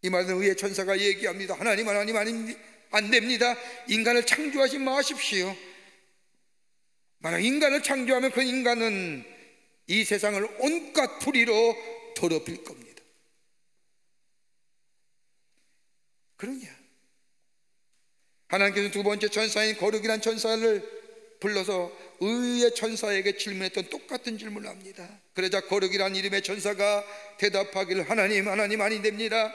이 말은 의의 천사가 얘기합니다. 하나님 안 됩니다. 인간을 창조하지 마십시오. 만약 인간을 창조하면 그 인간은 이 세상을 온갖 불의로 더럽힐 겁니다. 그러냐? 하나님께서 두 번째 천사인 거룩이란 천사를 불러서 의의 천사에게 질문했던 똑같은 질문을 합니다. 그러자 거룩이란 이름의 천사가 대답하기를, 하나님 아니 됩니다.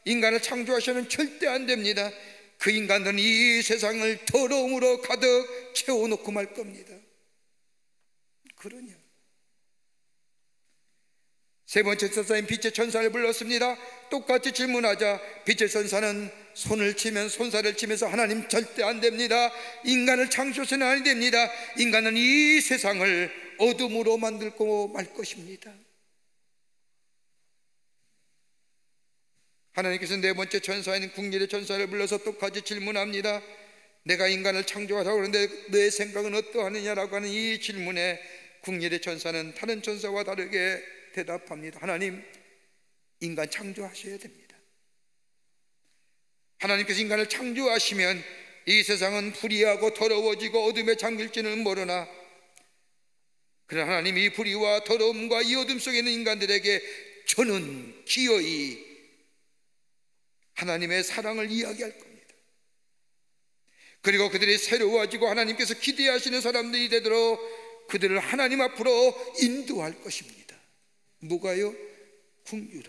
인간을 창조하시면 절대 안 됩니다. 그 인간들은 이 세상을 더러움으로 가득 채워놓고 말 겁니다. 그러냐? 세 번째 천사인 빛의 천사를 불렀습니다. 똑같이 질문하자 빛의 천사는 손을 치면 손살을 치면서 하나님 절대 안 됩니다. 인간을 창조해서는 안 됩니다. 인간은 이 세상을 어둠으로 만들고 말 것입니다. 하나님께서 네 번째 천사인 궁일의 천사를 불러서 똑같이 질문합니다. 내가 인간을 창조하라고 하는데 너의 생각은 어떠하느냐라고 하는 이 질문에 궁일의 천사는 다른 천사와 다르게 대답합니다. 하나님, 인간 창조하셔야 됩니다. 하나님께서 인간을 창조하시면 이 세상은 불의하고 더러워지고 어둠에 잠길지는 모르나, 그러나 하나님 이 불의와 더러움과 이 어둠 속에 있는 인간들에게 저는 기어이 하나님의 사랑을 이야기할 겁니다. 그리고 그들이 새로워지고 하나님께서 기대하시는 사람들이 되도록 그들을 하나님 앞으로 인도할 것입니다. 뭐가요? 긍휼함이요.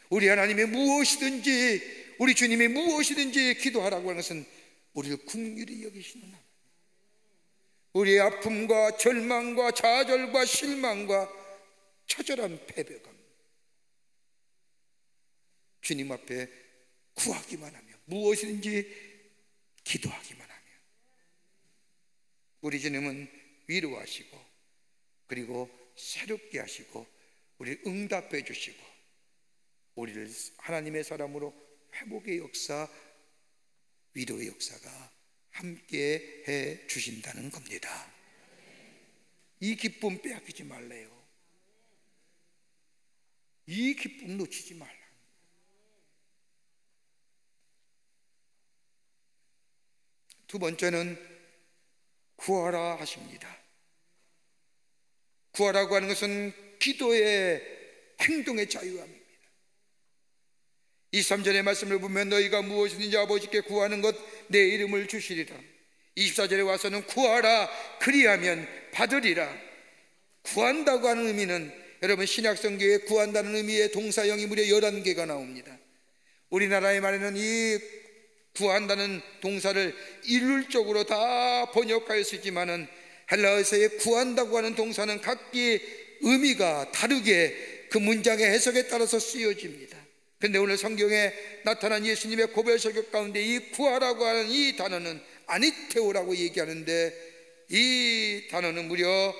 우리 하나님의 무엇이든지, 우리 주님의 무엇이든지 기도하라고 하는 것은 우리를 긍휼히 여기시는 하나님, 우리의 아픔과 절망과 좌절과 실망과 처절한 패배감, 주님 앞에 구하기만 하며, 무엇이든지 기도하기만 하며, 우리 주님은 위로하시고 그리고 새롭게 하시고 우리를 응답해 주시고 우리를 하나님의 사람으로 회복의 역사, 위로의 역사가 함께 해 주신다는 겁니다. 이 기쁨 빼앗기지 말래요. 이 기쁨 놓치지 말라. 두 번째는 구하라 하십니다. 구하라고 하는 것은 기도의 행동의 자유함입니다. 23절의 말씀을 보면 너희가 무엇이든지 아버지께 구하는 것 내 이름을 주시리라. 24절에 와서는 구하라 그리하면 받으리라. 구한다고 하는 의미는, 여러분 신약성경에 구한다는 의미의 동사형이 무려 11개가 나옵니다. 우리나라의 말에는 이 구한다는 동사를 일률적으로 다 번역하여 쓰지만은 헬라어에서의 구한다고 하는 동사는 각기 의미가 다르게 그 문장의 해석에 따라서 쓰여집니다. 그런데 오늘 성경에 나타난 예수님의 고별설교 가운데 이 구하라고 하는 이 단어는 아니테오라고 얘기하는데, 이 단어는 무려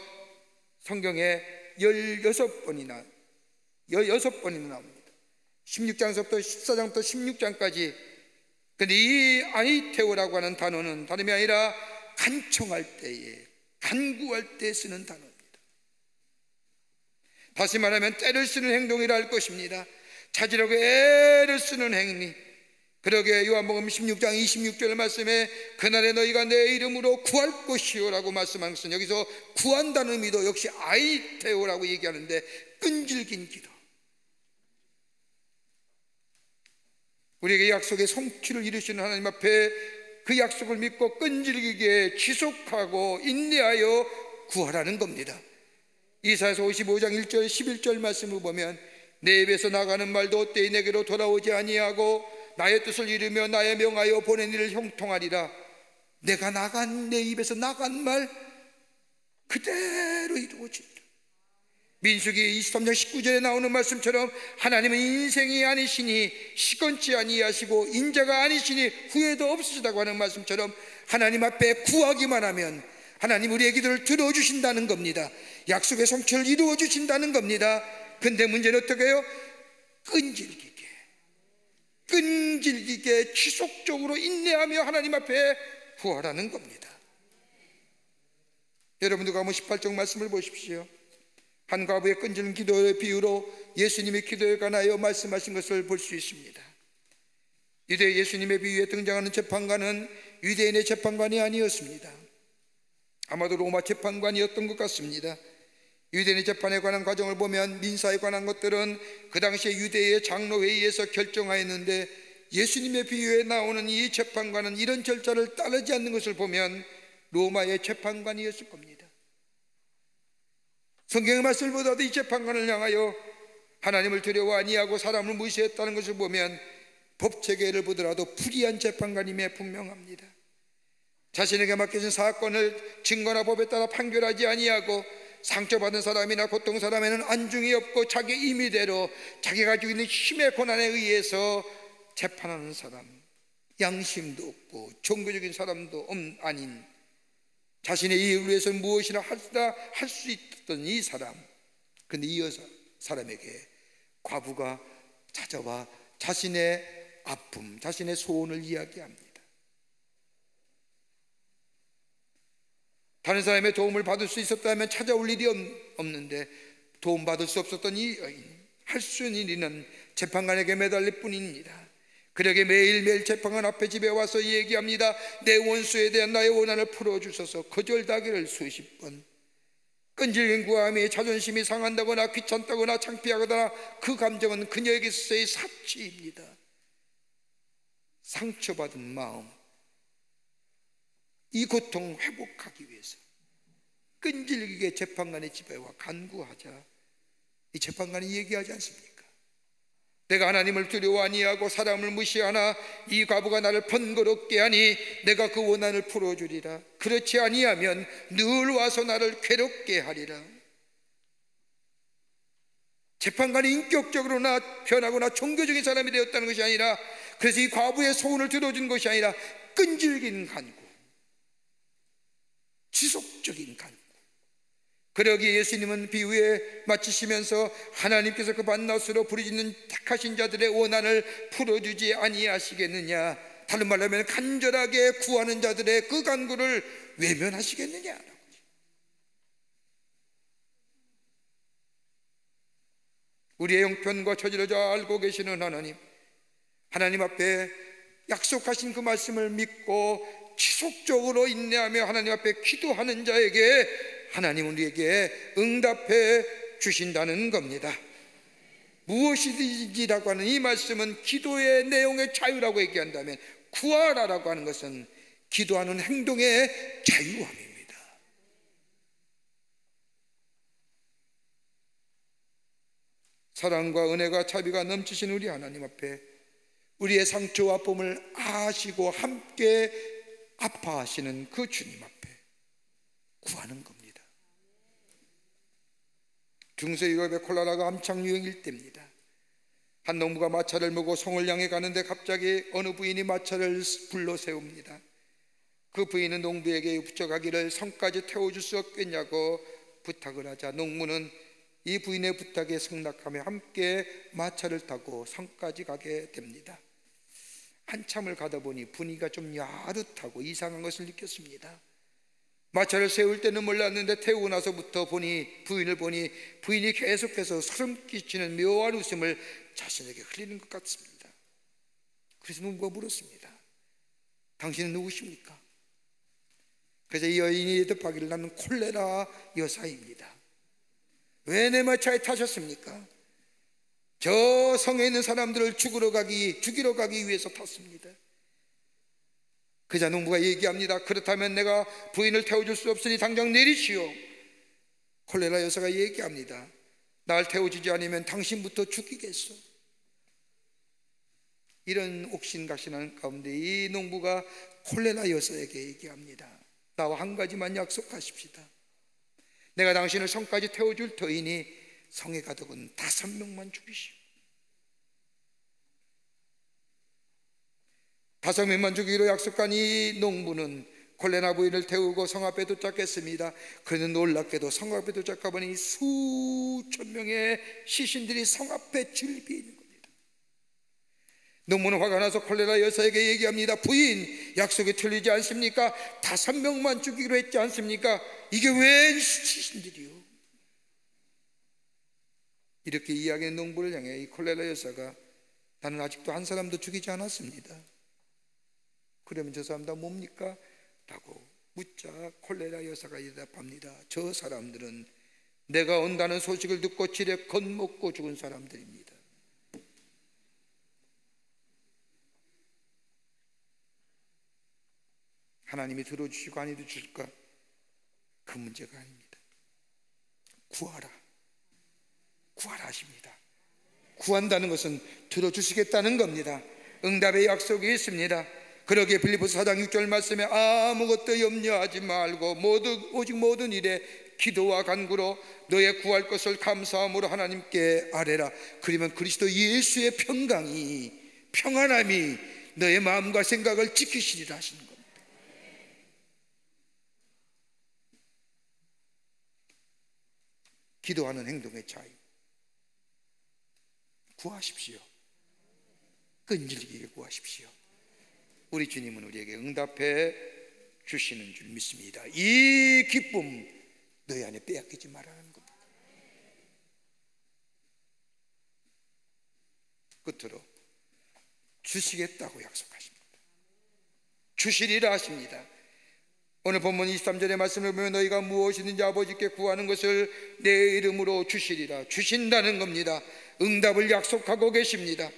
성경에 16번이나 나옵니다. 16장서부터 14장부터 16장까지. 그런데 이 아니테오라고 하는 단어는 다름이 아니라 간청할 때에, 간구할 때 쓰는 단어입니다. 다시 말하면 때를 쓰는 행동이라 할 것입니다. 찾으려고 애를 쓰는 행위. 그러게 요한복음 16장 26절 말씀에 그날에 너희가 내 이름으로 구할 것이요 라고 말씀한 것은, 여기서 구한다는 의미도 역시 아이테오라고 얘기하는데 끈질긴 기도, 우리에게 약속의 성취를 이루시는 하나님 앞에 그 약속을 믿고 끈질기게 지속하고 인내하여 구하라는 겁니다. 이사야서 55장 1절 11절 말씀을 보면 내 입에서 나가는 말도 때에 내게로 돌아오지 아니하고 나의 뜻을 이루며 나의 명하여 보낸 일을 형통하리라. 내가 내 입에서 나간 말 그대로 이루어진다. 민수기 23장 19절에 나오는 말씀처럼 하나님은 인생이 아니시니 시건치 아니하시고 인자가 아니시니 후회도 없으시다고 하는 말씀처럼 하나님 앞에 구하기만 하면 하나님 우리의 기도를 들어주신다는 겁니다. 약속의 성취를 이루어주신다는 겁니다. 근데 문제는 어떻게 해요? 끈질기게 지속적으로 인내하며 하나님 앞에 구하라는 겁니다. 여러분 누가복음 18장 말씀을 보십시오. 한 과부의 끈질긴 기도의 비유로 예수님의 기도에 관하여 말씀하신 것을 볼 수 있습니다. 유대 예수님의 비유에 등장하는 재판관은 유대인의 재판관이 아니었습니다. 아마도 로마 재판관이었던 것 같습니다. 유대인의 재판에 관한 과정을 보면 민사에 관한 것들은 그 당시에 유대의 장로회의에서 결정하였는데, 예수님의 비유에 나오는 이 재판관은 이런 절차를 따르지 않는 것을 보면 로마의 재판관이었을 겁니다. 성경의 말씀을 보다도 이 재판관을 향하여 하나님을 두려워 아니하고 사람을 무시했다는 것을 보면 법체계를 보더라도 불의한 재판관임에 분명합니다. 자신에게 맡겨진 사건을 증거나 법에 따라 판결하지 아니하고 상처받은 사람이나 고통 사람에는 안중이 없고 자기 임의대로 자기가 가지고 있는 힘의 권한에 의해서 재판하는 사람, 양심도 없고 종교적인 사람도 아닌 자신의 이익을 위해서 무엇이나 할 수 있던 이 사람, 그런데 이 사람에게 과부가 찾아와 자신의 아픔, 자신의 소원을 이야기합니다. 다른 사람의 도움을 받을 수 있었다면 찾아올 일이 없는데 도움받을 수 없었던 이 여인, 할 수 있는 일은 재판관에게 매달릴 뿐입니다. 그러게 매일매일 재판관 앞에 집에 와서 얘기합니다. 내 원수에 대한 나의 원한을 풀어주셔서 거절당하기를 수십 번. 끈질긴 구함이 자존심이 상한다거나 귀찮다거나 창피하거나 그 감정은 그녀에게서의 사치입니다. 상처받은 마음, 이 고통 회복하기 위해서 끈질기게 재판관의 집에 와 간구하자 이 재판관이 얘기하지 않습니까? 내가 하나님을 두려워 아니하고 사람을 무시하나 이 과부가 나를 번거롭게 하니 내가 그 원한을 풀어주리라. 그렇지 아니하면 늘 와서 나를 괴롭게 하리라. 재판관이 인격적으로나 변하거나 종교적인 사람이 되었다는 것이 아니라, 그래서 이 과부의 소원을 들어준 것이 아니라 끈질긴 간구, 지속적인 간구. 그러기에 예수님은 비유에 마치시면서 하나님께서 그 밤낮으로 부르짖는 택하신 자들의 원한을 풀어주지 아니하시겠느냐, 다른 말로 하면 간절하게 구하는 자들의 그 간구를 외면하시겠느냐. 우리의 형편과 처지를 잘 알고 계시는 하나님 앞에 약속하신 그 말씀을 믿고 지속적으로 인내하며 하나님 앞에 기도하는 자에게 하나님은 우리에게 응답해 주신다는 겁니다. 무엇이든지라고 하는 이 말씀은 기도의 내용의 자유라고 얘기한다면, 구하라라고 하는 것은 기도하는 행동의 자유함입니다. 사랑과 은혜가 자비가 넘치신 우리 하나님 앞에 우리의 상처와 아픔을 아시고 함께 아파하시는 그 주님 앞에 구하는 겁니다. 중세 유럽의 콜레라가 한창 유행일 때입니다. 한 농부가 마차를 몰고 성을 향해 가는데 갑자기 어느 부인이 마차를 불러 세웁니다. 그 부인은 농부에게 붙여가기를 성까지 태워줄 수 없겠냐고 부탁을 하자, 농부는 이 부인의 부탁에 승낙하며 함께 마차를 타고 성까지 가게 됩니다. 한참을 가다 보니 분위기가 좀 야릇하고 이상한 것을 느꼈습니다. 마차를 세울 때는 몰랐는데 태우고 나서부터 부인을 보니 부인이 계속해서 소름 끼치는 묘한 웃음을 자신에게 흘리는 것 같습니다. 그래서 농부가 물었습니다. 당신은 누구십니까? 그래서 이 여인이 대답하기를, 나는 콜레라 여사입니다. 왜 내 마차에 타셨습니까? 저 성에 있는 사람들을 죽이러 가기 위해서 탔습니다. 그자 농부가 얘기합니다. 그렇다면 내가 부인을 태워줄 수 없으니 당장 내리시오. 콜레라 여사가 얘기합니다. 날 태워주지 않으면 당신부터 죽이겠소. 이런 옥신각신한 가운데 이 농부가 콜레라 여사에게 얘기합니다. 나와 한 가지만 약속하십시다. 내가 당신을 성까지 태워줄 터이니 성에 가득은 5명만 죽이시오. 5명만 죽이기로 약속한 이 농부는 콜레라 부인을 태우고 성 앞에 도착했습니다. 그는 놀랍게도 성 앞에 도착하보니 수천 명의 시신들이 성 앞에 질비해 있는 겁니다. 농부는 화가 나서 콜레라 여사에게 얘기합니다. 부인, 약속이 틀리지 않습니까? 5명만 죽이기로 했지 않습니까? 이게 웬 시신들이요? 이렇게 이야기하는 농부를 향해 이 콜레라 여사가, 나는 아직도 한 사람도 죽이지 않았습니다. 그러면 저 사람 다 뭡니까? 라고 묻자 콜레라 여사가 대답합니다. 저 사람들은 내가 온다는 소식을 듣고 지레 겁먹고 죽은 사람들입니다. 하나님이 들어주시고 안 해주실까? 그 문제가 아닙니다. 구하라 하십니다. 구한다는 것은 들어주시겠다는 겁니다. 응답의 약속이 있습니다. 그러기에 빌립보서 4장 6절 말씀에 아무것도 염려하지 말고 오직 모든 일에 기도와 간구로 너의 구할 것을 감사함으로 하나님께 아뢰라. 그러면 그리스도 예수의 평안함이 너의 마음과 생각을 지키시리라 하시는 겁니다. 기도하는 행동의 자유. 구하십시오. 끈질기게 구하십시오. 우리 주님은 우리에게 응답해 주시는 줄 믿습니다. 이 기쁨 너희 안에 빼앗기지 말라는 겁니다. 끝으로 주시겠다고 약속하십니다. 주시리라 하십니다. 오늘 본문 23절의 말씀을 보면 너희가 무엇이든지 아버지께 구하는 것을 내 이름으로 주시리라. 주신다는 겁니다. 응답을 약속하고 계십니다.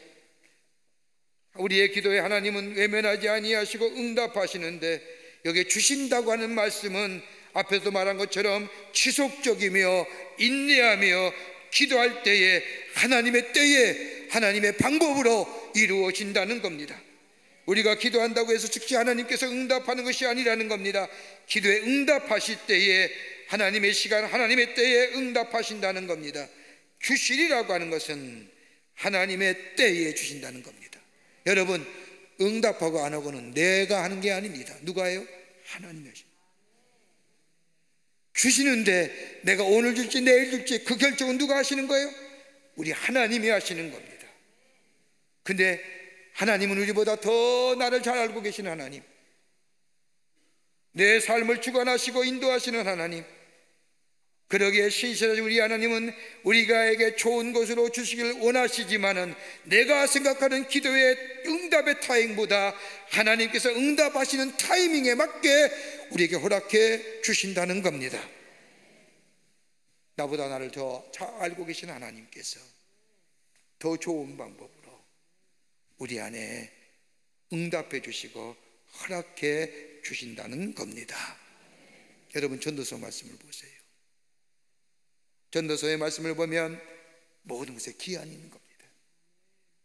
우리의 기도에 하나님은 외면하지 아니하시고 응답하시는데, 여기에 주신다고 하는 말씀은 앞에서 말한 것처럼 지속적이며 인내하며 기도할 때에 하나님의 방법으로 이루어진다는 겁니다. 우리가 기도한다고 해서 즉시 하나님께서 응답하는 것이 아니라는 겁니다. 기도에 응답하실 때에 하나님의 시간, 하나님의 때에 응답하신다는 겁니다. 주시리라고 하는 것은 하나님의 때에 주신다는 겁니다. 여러분, 응답하고 안 하고는 내가 하는 게 아닙니다. 누가 해요? 하나님이 하십니다. 주시는데 내가 오늘 줄지 내일 줄지 그 결정은 누가 하시는 거예요? 우리 하나님이 하시는 겁니다. 근데 하나님은 우리보다 더 나를 잘 알고 계시는 하나님, 내 삶을 주관하시고 인도하시는 하나님, 그러기에 신실하신 우리 하나님은 우리가에게 좋은 것으로 주시길 원하시지만은 내가 생각하는 기도의 응답의 타이밍보다 하나님께서 응답하시는 타이밍에 맞게 우리에게 허락해 주신다는 겁니다. 나보다 나를 더 잘 알고 계신 하나님께서 더 좋은 방법으로 우리 안에 응답해 주시고 허락해 주신다는 겁니다. 여러분, 전도서 말씀을 보세요. 전도서의 말씀을 보면 모든 것에 기한이 있는 겁니다.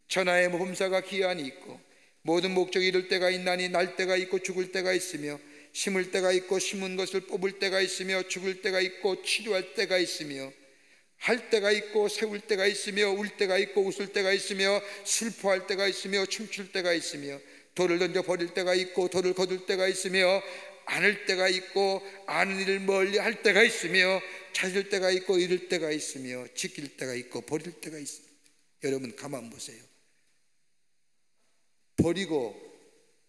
천하의 모험사가 기한이 있고 모든 목적이 이를 때가 있나니 날 때가 있고 죽을 때가 있으며 심을 때가 있고 심은 것을 뽑을 때가 있으며 죽을 때가 있고 치료할 때가 있으며 할 때가 있고 세울 때가 있으며 울 때가 있고 웃을 때가 있으며 슬퍼할 때가 있으며 춤출 때가 있으며 돌을 던져 버릴 때가 있고 돌을 거둘 때가 있으며 안을 때가 있고 아는 일을 멀리 할 때가 있으며 찾을 때가 있고 잃을 때가 있으며 지킬 때가 있고 버릴 때가 있습니다. 여러분, 가만 보세요. 버리고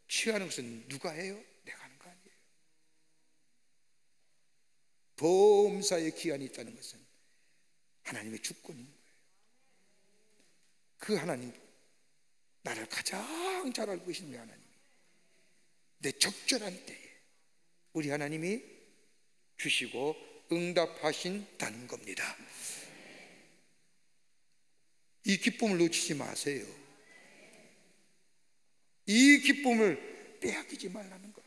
취하는 것은 누가 해요? 내가 하는 거 아니에요. 보험사의 기한이 있다는 것은 하나님의 주권인 거예요. 그 하나님, 나를 가장 잘 알고 계시는 하나님, 내 적절한 때에 우리 하나님이 주시고 응답하신다는 겁니다. 이 기쁨을 놓치지 마세요. 이 기쁨을 빼앗기지 말라는 거예요.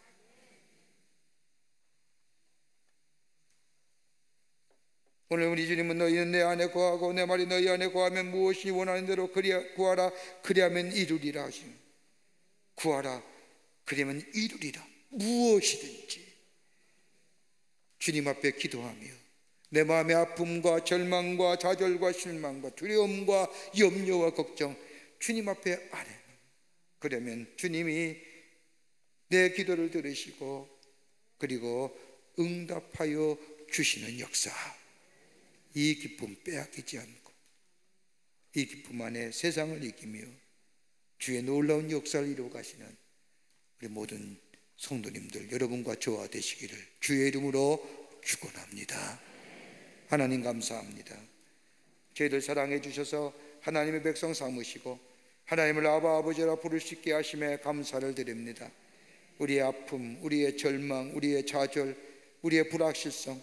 오늘 우리 주님은 너희는 내 안에 거하고 내 말이 너희 안에 거하면 무엇이 원하는 대로 구하라 그리하면 이루리라 하시니, 구하라 그리하면 이루리라. 무엇이든지 주님 앞에 기도하며 내 마음의 아픔과 절망과 좌절과 실망과 두려움과 염려와 걱정 주님 앞에 아뢰. 그러면 주님이 내 기도를 들으시고 그리고 응답하여 주시는 역사, 이 기쁨 빼앗기지 않고 이 기쁨 안에 세상을 이기며 주의 놀라운 역사를 이루어 가시는 우리 모든 성도님들, 여러분과 저와 되시기를 주의 이름으로 축원합니다. 하나님 감사합니다. 저희들 사랑해 주셔서 하나님의 백성 삼으시고 하나님을 아바 아버지라 부를 수 있게 하심에 감사를 드립니다. 우리의 아픔, 우리의 절망, 우리의 좌절, 우리의 불확실성,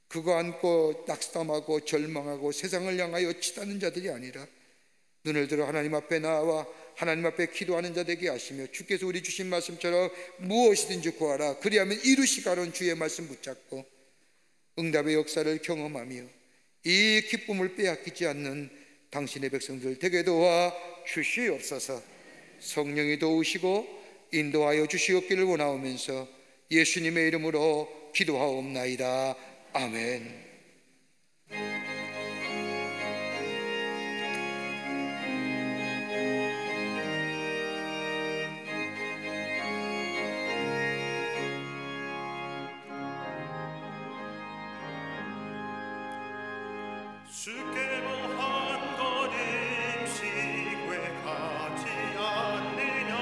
그거 안고 낙담하고 절망하고 세상을 향하여 치닫는 자들이 아니라 눈을 들어 하나님 앞에 나와 하나님 앞에 기도하는 자 되게 하시며, 주께서 우리 주신 말씀처럼 무엇이든지 구하라 그리하면 이루시가론 주의 말씀 붙잡고 응답의 역사를 경험하며 이 기쁨을 빼앗기지 않는 당신의 백성들 되게 도와 주시옵소서. 성령이 도우시고 인도하여 주시옵기를 원하오면서 예수님의 이름으로 기도하옵나이다. 아멘. 주께 뭐한 걸음씩 왜 가지 않느냐.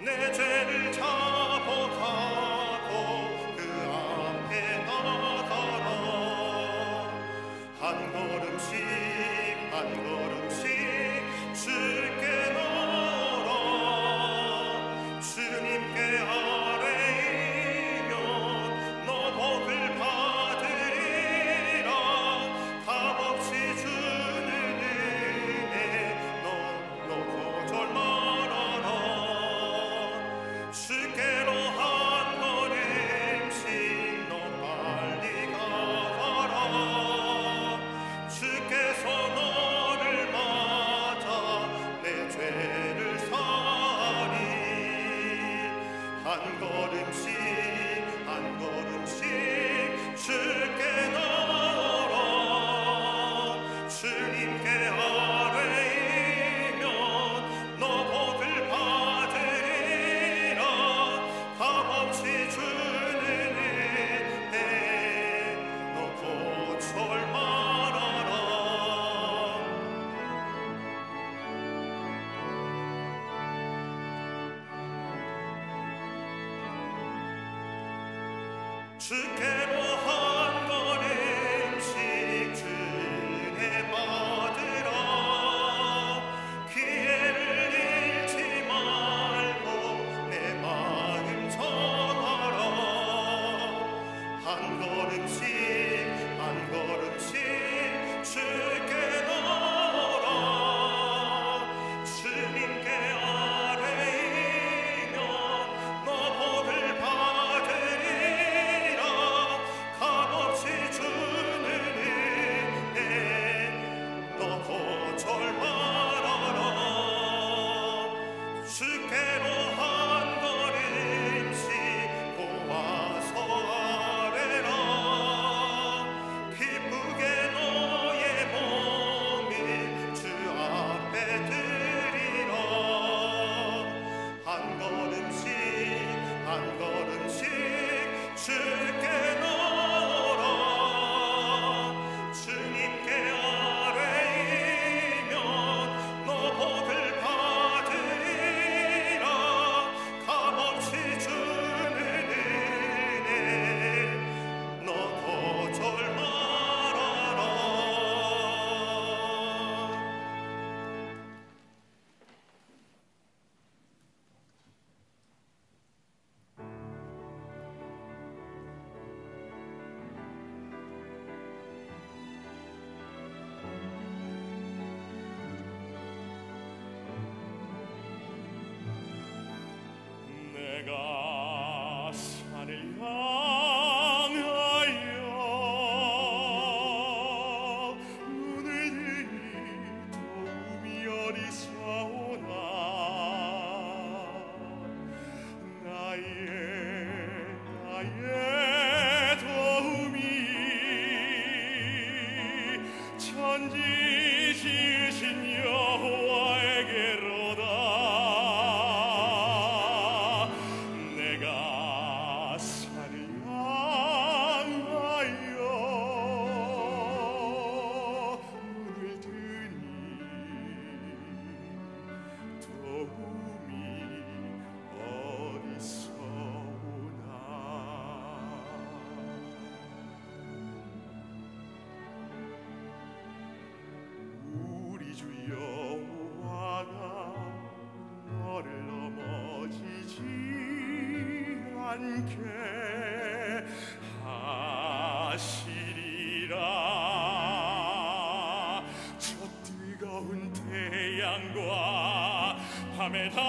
내 죄를 자복하고 그 앞에 나가라. 한 걸음씩 한 걸음씩 주께 나아라. 주님께 아뢰이면 너 복을 받으리라. 값없이 주는 은혜 너 거절 말아라. 주께로 한 걸음씩 너 빨리 가가라. 주께서 너를 맞아 내 죄를 사리. 한 걸음씩 한 걸음씩 주께 나아라. 주께로 한 걸음씩 주은혜 받으라. 기회를 잃지 말고 내 마음 전하라. 한 걸음씩 한 걸음씩 주께 나오라. 주님께 아뢰이면 너 복을 받으리라. 값없이 주는 은혜 너 거절 말아라. 주께로 한 걸음씩 고와서 아뢰라. 기쁘게 너의 몸을 주 앞에 드리라. 한 걸음씩 한 걸음씩 주께 나오라. 주님께 아뢰이면 너 복을 받으리라. 값없이 주는 은혜 너 거절 말아라. 내가 산을 향하여 눈을 들니 도움이 어디서오나. 나의 도움이 천지 지으신 여호와에게로다. 내가 산을 향하여 눈을 드니 도움이 어디서오나. 우리 주 여호와가 너를 넘어지지 않게 하시리라. 저 뜨거운 태양과 밤의 달이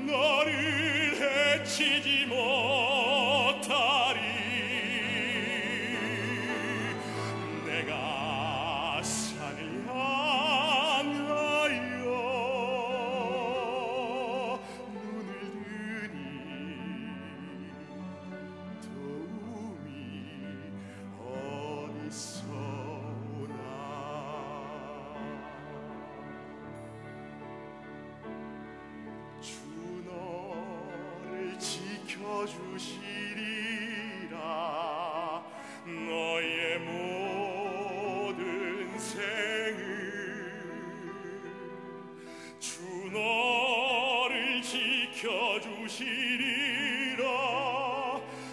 너를 해치지 못하리. 내가 산을 향하여 눈을 드니 도움이 어디서오나. 주 너를 지켜주시리라. 너의 모든 생을 주 너를 지켜주시리라.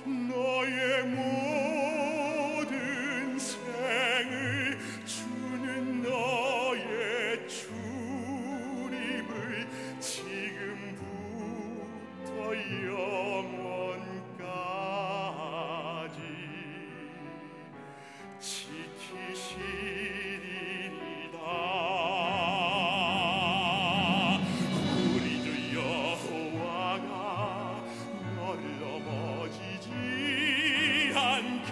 너의 모든 생을 주는 너의 주님을 지금부터 영원까지 지키시리이다. 우리 주 여호와가 너를 넘어지지 않게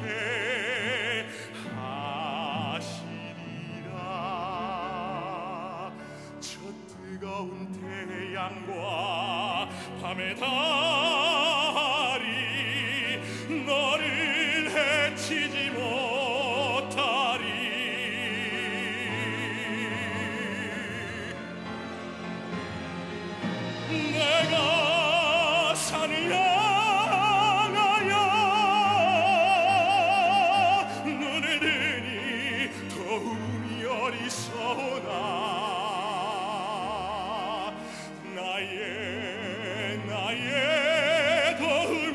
하시리라. 저 뜨거운 태양과 밤의 달이 너를 해치지 못하리. 내가 산을 향하여 눈을 드니 도움이 어디서오나. 나의 도움이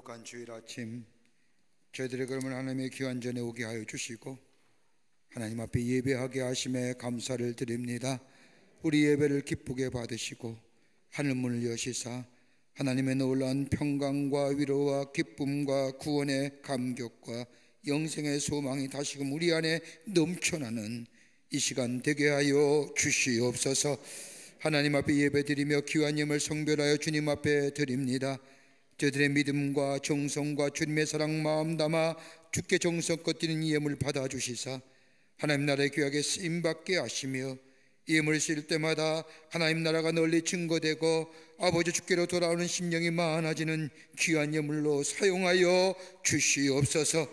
거룩한 주일 아침, 저희들의 그러면 하나님의 귀한 전에 오게 하여 주시고 하나님 앞에 예배하게 하심에 감사를 드립니다. 우리 예배를 기쁘게 받으시고 하늘문을 여시사 하나님의 놀라운 평강과 위로와 기쁨과 구원의 감격과 영생의 소망이 다시금 우리 안에 넘쳐나는 이 시간 되게 하여 주시옵소서. 하나님 앞에 예배드리며 귀한 예물 성별하여 주님 앞에 드립니다. 저들의 믿음과 정성과 주님의 사랑 마음 담아 주께 정성껏 드리는 예물 받아주시사 하나님 나라의 귀하게 쓰임받게 하시며 예물 쓸 때마다 하나님 나라가 널리 증거되고 아버지 주께로 돌아오는 심령이 많아지는 귀한 예물로 사용하여 주시옵소서.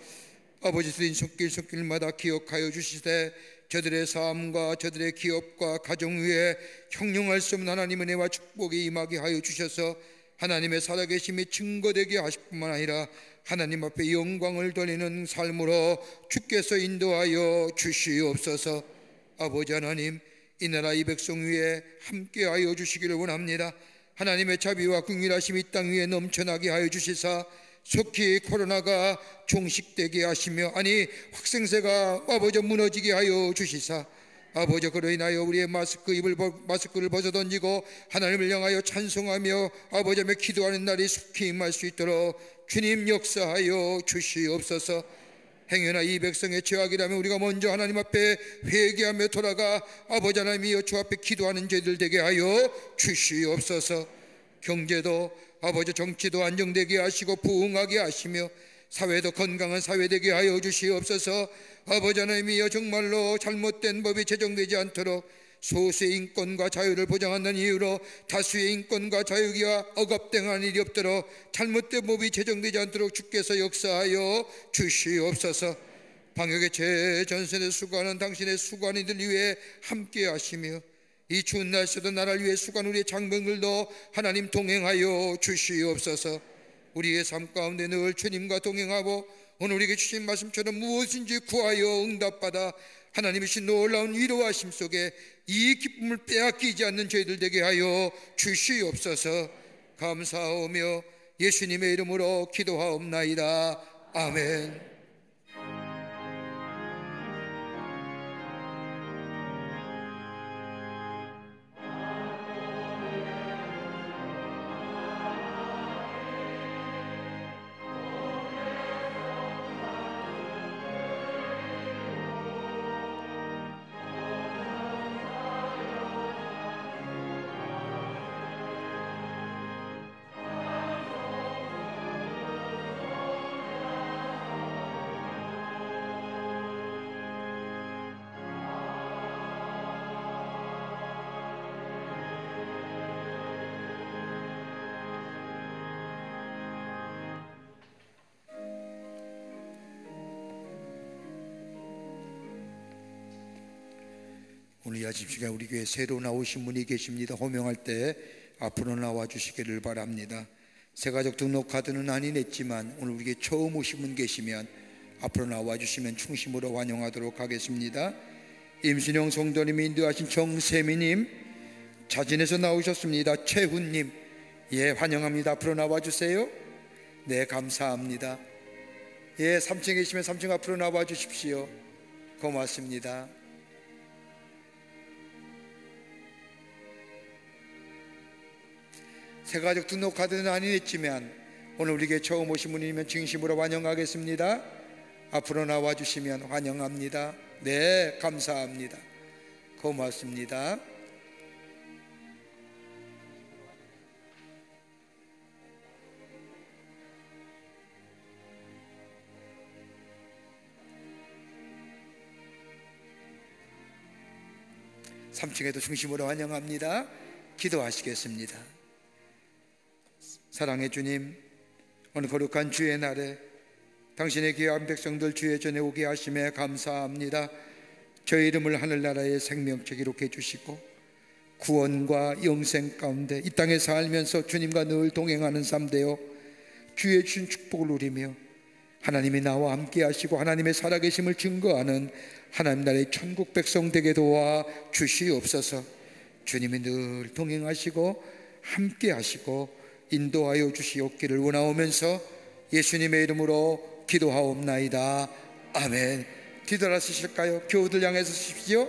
아버지 드린 손길마다 기억하여 주시되 저들의 삶과 저들의 기업과 가정 위에 형용할 수 없는 하나님의 은혜와 축복이 임하게 하여 주셔서 하나님의 살아계심이 증거되게 하실 뿐만 아니라 하나님 앞에 영광을 돌리는 삶으로 주께서 인도하여 주시옵소서. 아버지 하나님, 이 나라 이 백성 위에 함께하여 주시기를 원합니다. 하나님의 자비와 긍휼하심이 땅 위에 넘쳐나게 하여 주시사 속히 코로나가 종식되게 하시며 아니 확생세가 아버지 무너지게 하여 주시사 아버지 그로 인하여 우리의 마스크를 벗어던지고 하나님을 향하여 찬송하며 아버지의 기도하는 날이 속히 임할 수 있도록 주님 역사하여 주시옵소서. 행여나 이 백성의 죄악이라면 우리가 먼저 하나님 앞에 회개하며 돌아가 아버지 하나님이여 주 앞에 기도하는 죄들 되게 하여 주시옵소서. 경제도 아버지 정치도 안정되게 하시고 부흥하게 하시며 사회도 건강한 사회 되게 하여 주시옵소서. 아버지 하나님이여 정말로 잘못된 법이 제정되지 않도록 소수의 인권과 자유를 보장한다는 이유로 다수의 인권과 자유가 억압당하는 일이 없도록 잘못된 법이 제정되지 않도록 주께서 역사하여 주시옵소서. 방역의 최전선에 수고하는 당신의 수고하는 이들 위해 함께 하시며 이 추운 날씨도 나라를 위해 수고하는 우리의 장병들도 하나님 동행하여 주시옵소서. 우리의 삶 가운데 늘 주님과 동행하고 오늘 우리에게 주신 말씀처럼 무엇인지 구하여 응답받아 하나님이신 놀라운 위로하심 속에 이 기쁨을 빼앗기지 않는 저희들 되게 하여 주시옵소서. 감사하오며 예수님의 이름으로 기도하옵나이다. 아멘. 오늘 이 아침 시간 우리 교회에 새로 나오신 분이 계십니다. 호명할 때 앞으로 나와 주시기를 바랍니다. 새가족 등록 카드는 아닌 했지만 오늘 우리 교회에 처음 오신 분 계시면 앞으로 나와 주시면 충심으로 환영하도록 하겠습니다. 임순영 성도님이 인도하신 정세미님, 자진해서 나오셨습니다. 최훈님, 예, 환영합니다. 앞으로 나와 주세요. 네, 감사합니다. 예, 3층에 계시면 3층 앞으로 나와 주십시오. 고맙습니다. 새가족 등록 카드는 아닌 했지만 오늘 우리에게 처음 오신 분이면 진심으로 환영하겠습니다. 앞으로 나와 주시면 환영합니다. 네, 감사합니다. 고맙습니다. (3층에도) 중심으로 환영합니다. 기도하시겠습니다. 사랑의 주님, 오늘 거룩한 주의 날에 당신의 귀한 백성들 주의 전에 오게 하심에 감사합니다. 저희 이름을 하늘나라의 생명책 기록해 주시고 구원과 영생 가운데 이 땅에 살면서 주님과 늘 동행하는 삶 되어 주의 주신 축복을 누리며 하나님이 나와 함께 하시고 하나님의 살아계심을 증거하는 하나님 나라의 천국 백성 되게 도와 주시옵소서. 주님이 늘 동행하시고 함께 하시고 인도하여 주시옵기를 원하오면서 예수님의 이름으로 기도하옵나이다. 아멘. 기도하시실까요? 교우들 향해서 주십시오.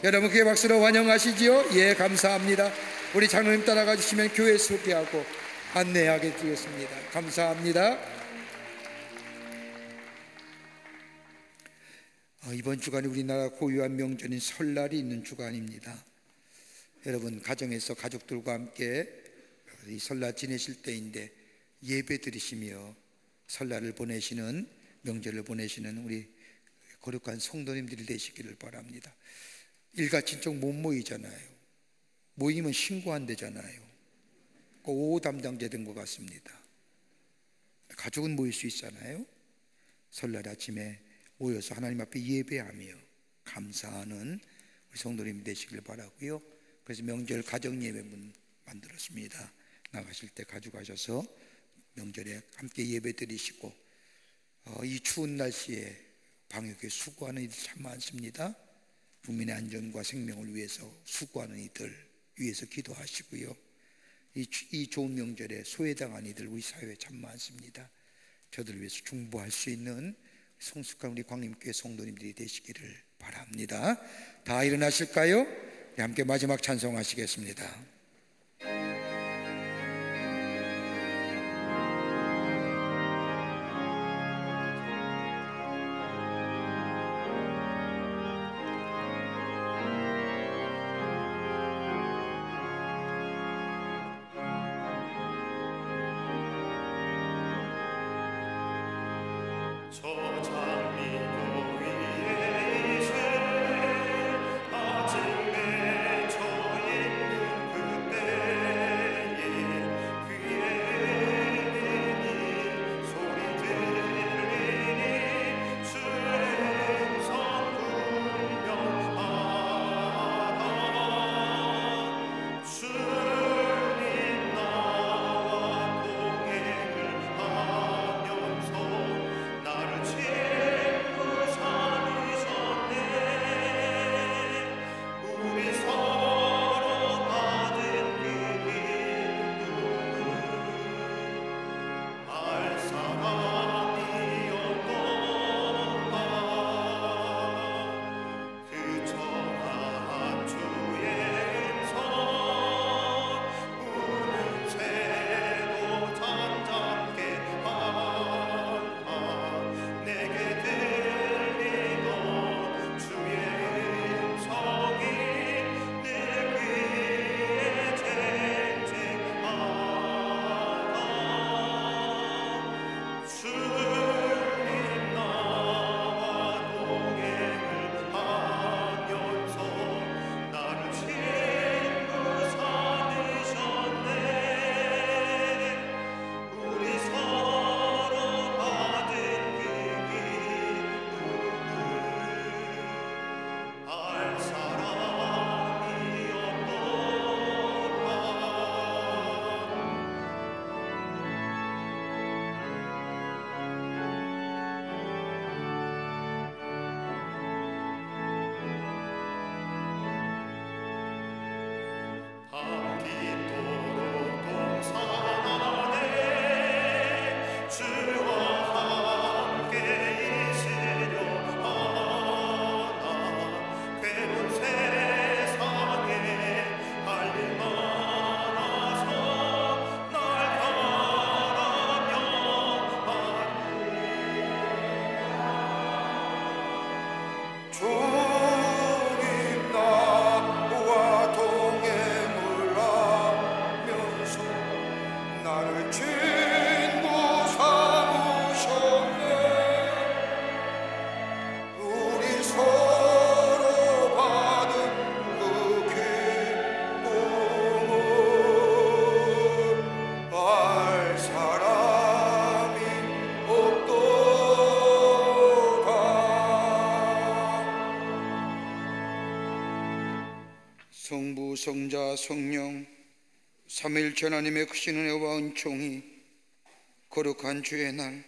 여러분 그의 박수로 환영하시지요? 예, 감사합니다. 우리 장로님 따라가 주시면 교회 소개하고 안내하게 되겠습니다. 감사합니다. 이번 주간이 우리나라 고유한 명절인 설날이 있는 주간입니다. 여러분 가정에서 가족들과 함께 이 설날 지내실 때인데 예배 드리시며 설날을 보내시는, 명절을 보내시는 우리 거룩한 성도님들이 되시기를 바랍니다. 일가친척 못 모이잖아요. 모이면 신고한대잖아요. 꼭 담당자 된 것 같습니다. 가족은 모일 수 있잖아요. 설날 아침에 모여서 하나님 앞에 예배하며 감사하는 우리 성도님이 되시길 바라고요. 그래서 명절 가정 예배문 만들었습니다. 나가실 때 가져가셔서 명절에 함께 예배 드리시고, 이 추운 날씨에 방역에 수고하는 이들 참 많습니다. 국민의 안전과 생명을 위해서 수고하는 이들 위해서 기도하시고요. 이 좋은 명절에 소외당한 이들 우리 사회에 참 많습니다. 저들을 위해서 중보할 수 있는 성숙한 우리 광림교회 성도님들이 되시기를 바랍니다. 다 일어나실까요? 함께 마지막 찬송하시겠습니다. 성부, 성자, 성령 삼위일체 하나님의 크신 은혜와 은총이 거룩한 주의 날,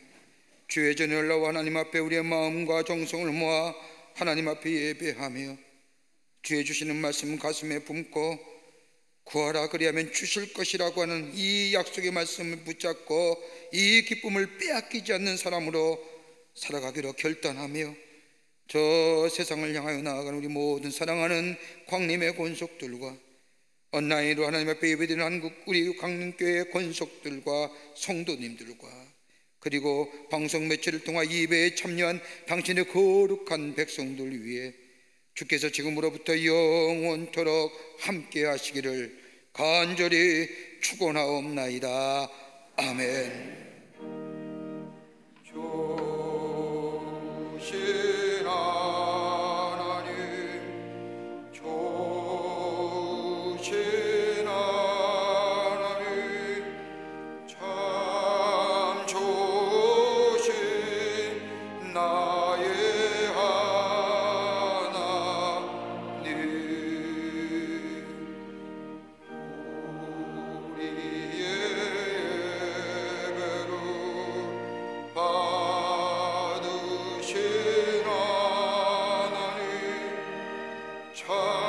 주의 전에 올라와 하나님 앞에 우리의 마음과 정성을 모아 하나님 앞에 예배하며 주의 주시는 말씀 가슴에 품고 구하라 그리하면 주실 것이라고 하는 이 약속의 말씀을 붙잡고 이 기쁨을 빼앗기지 않는 사람으로 살아가기로 결단하며 저 세상을 향하여 나아가는 우리 모든 사랑하는 광림의 권속들과 온라인으로 하나님 앞에 예배드리는 한국 우리 광림교회 권속들과 성도님들과 그리고 방송 매체를 통해 예배에 참여한 당신의 거룩한 백성들 위해 주께서 지금으로부터 영원토록 함께 하시기를 간절히 축원하옵나이다. 아멘. 조신 하나님, 조신 하나님, 참 조신 나의 받으신 하나님 참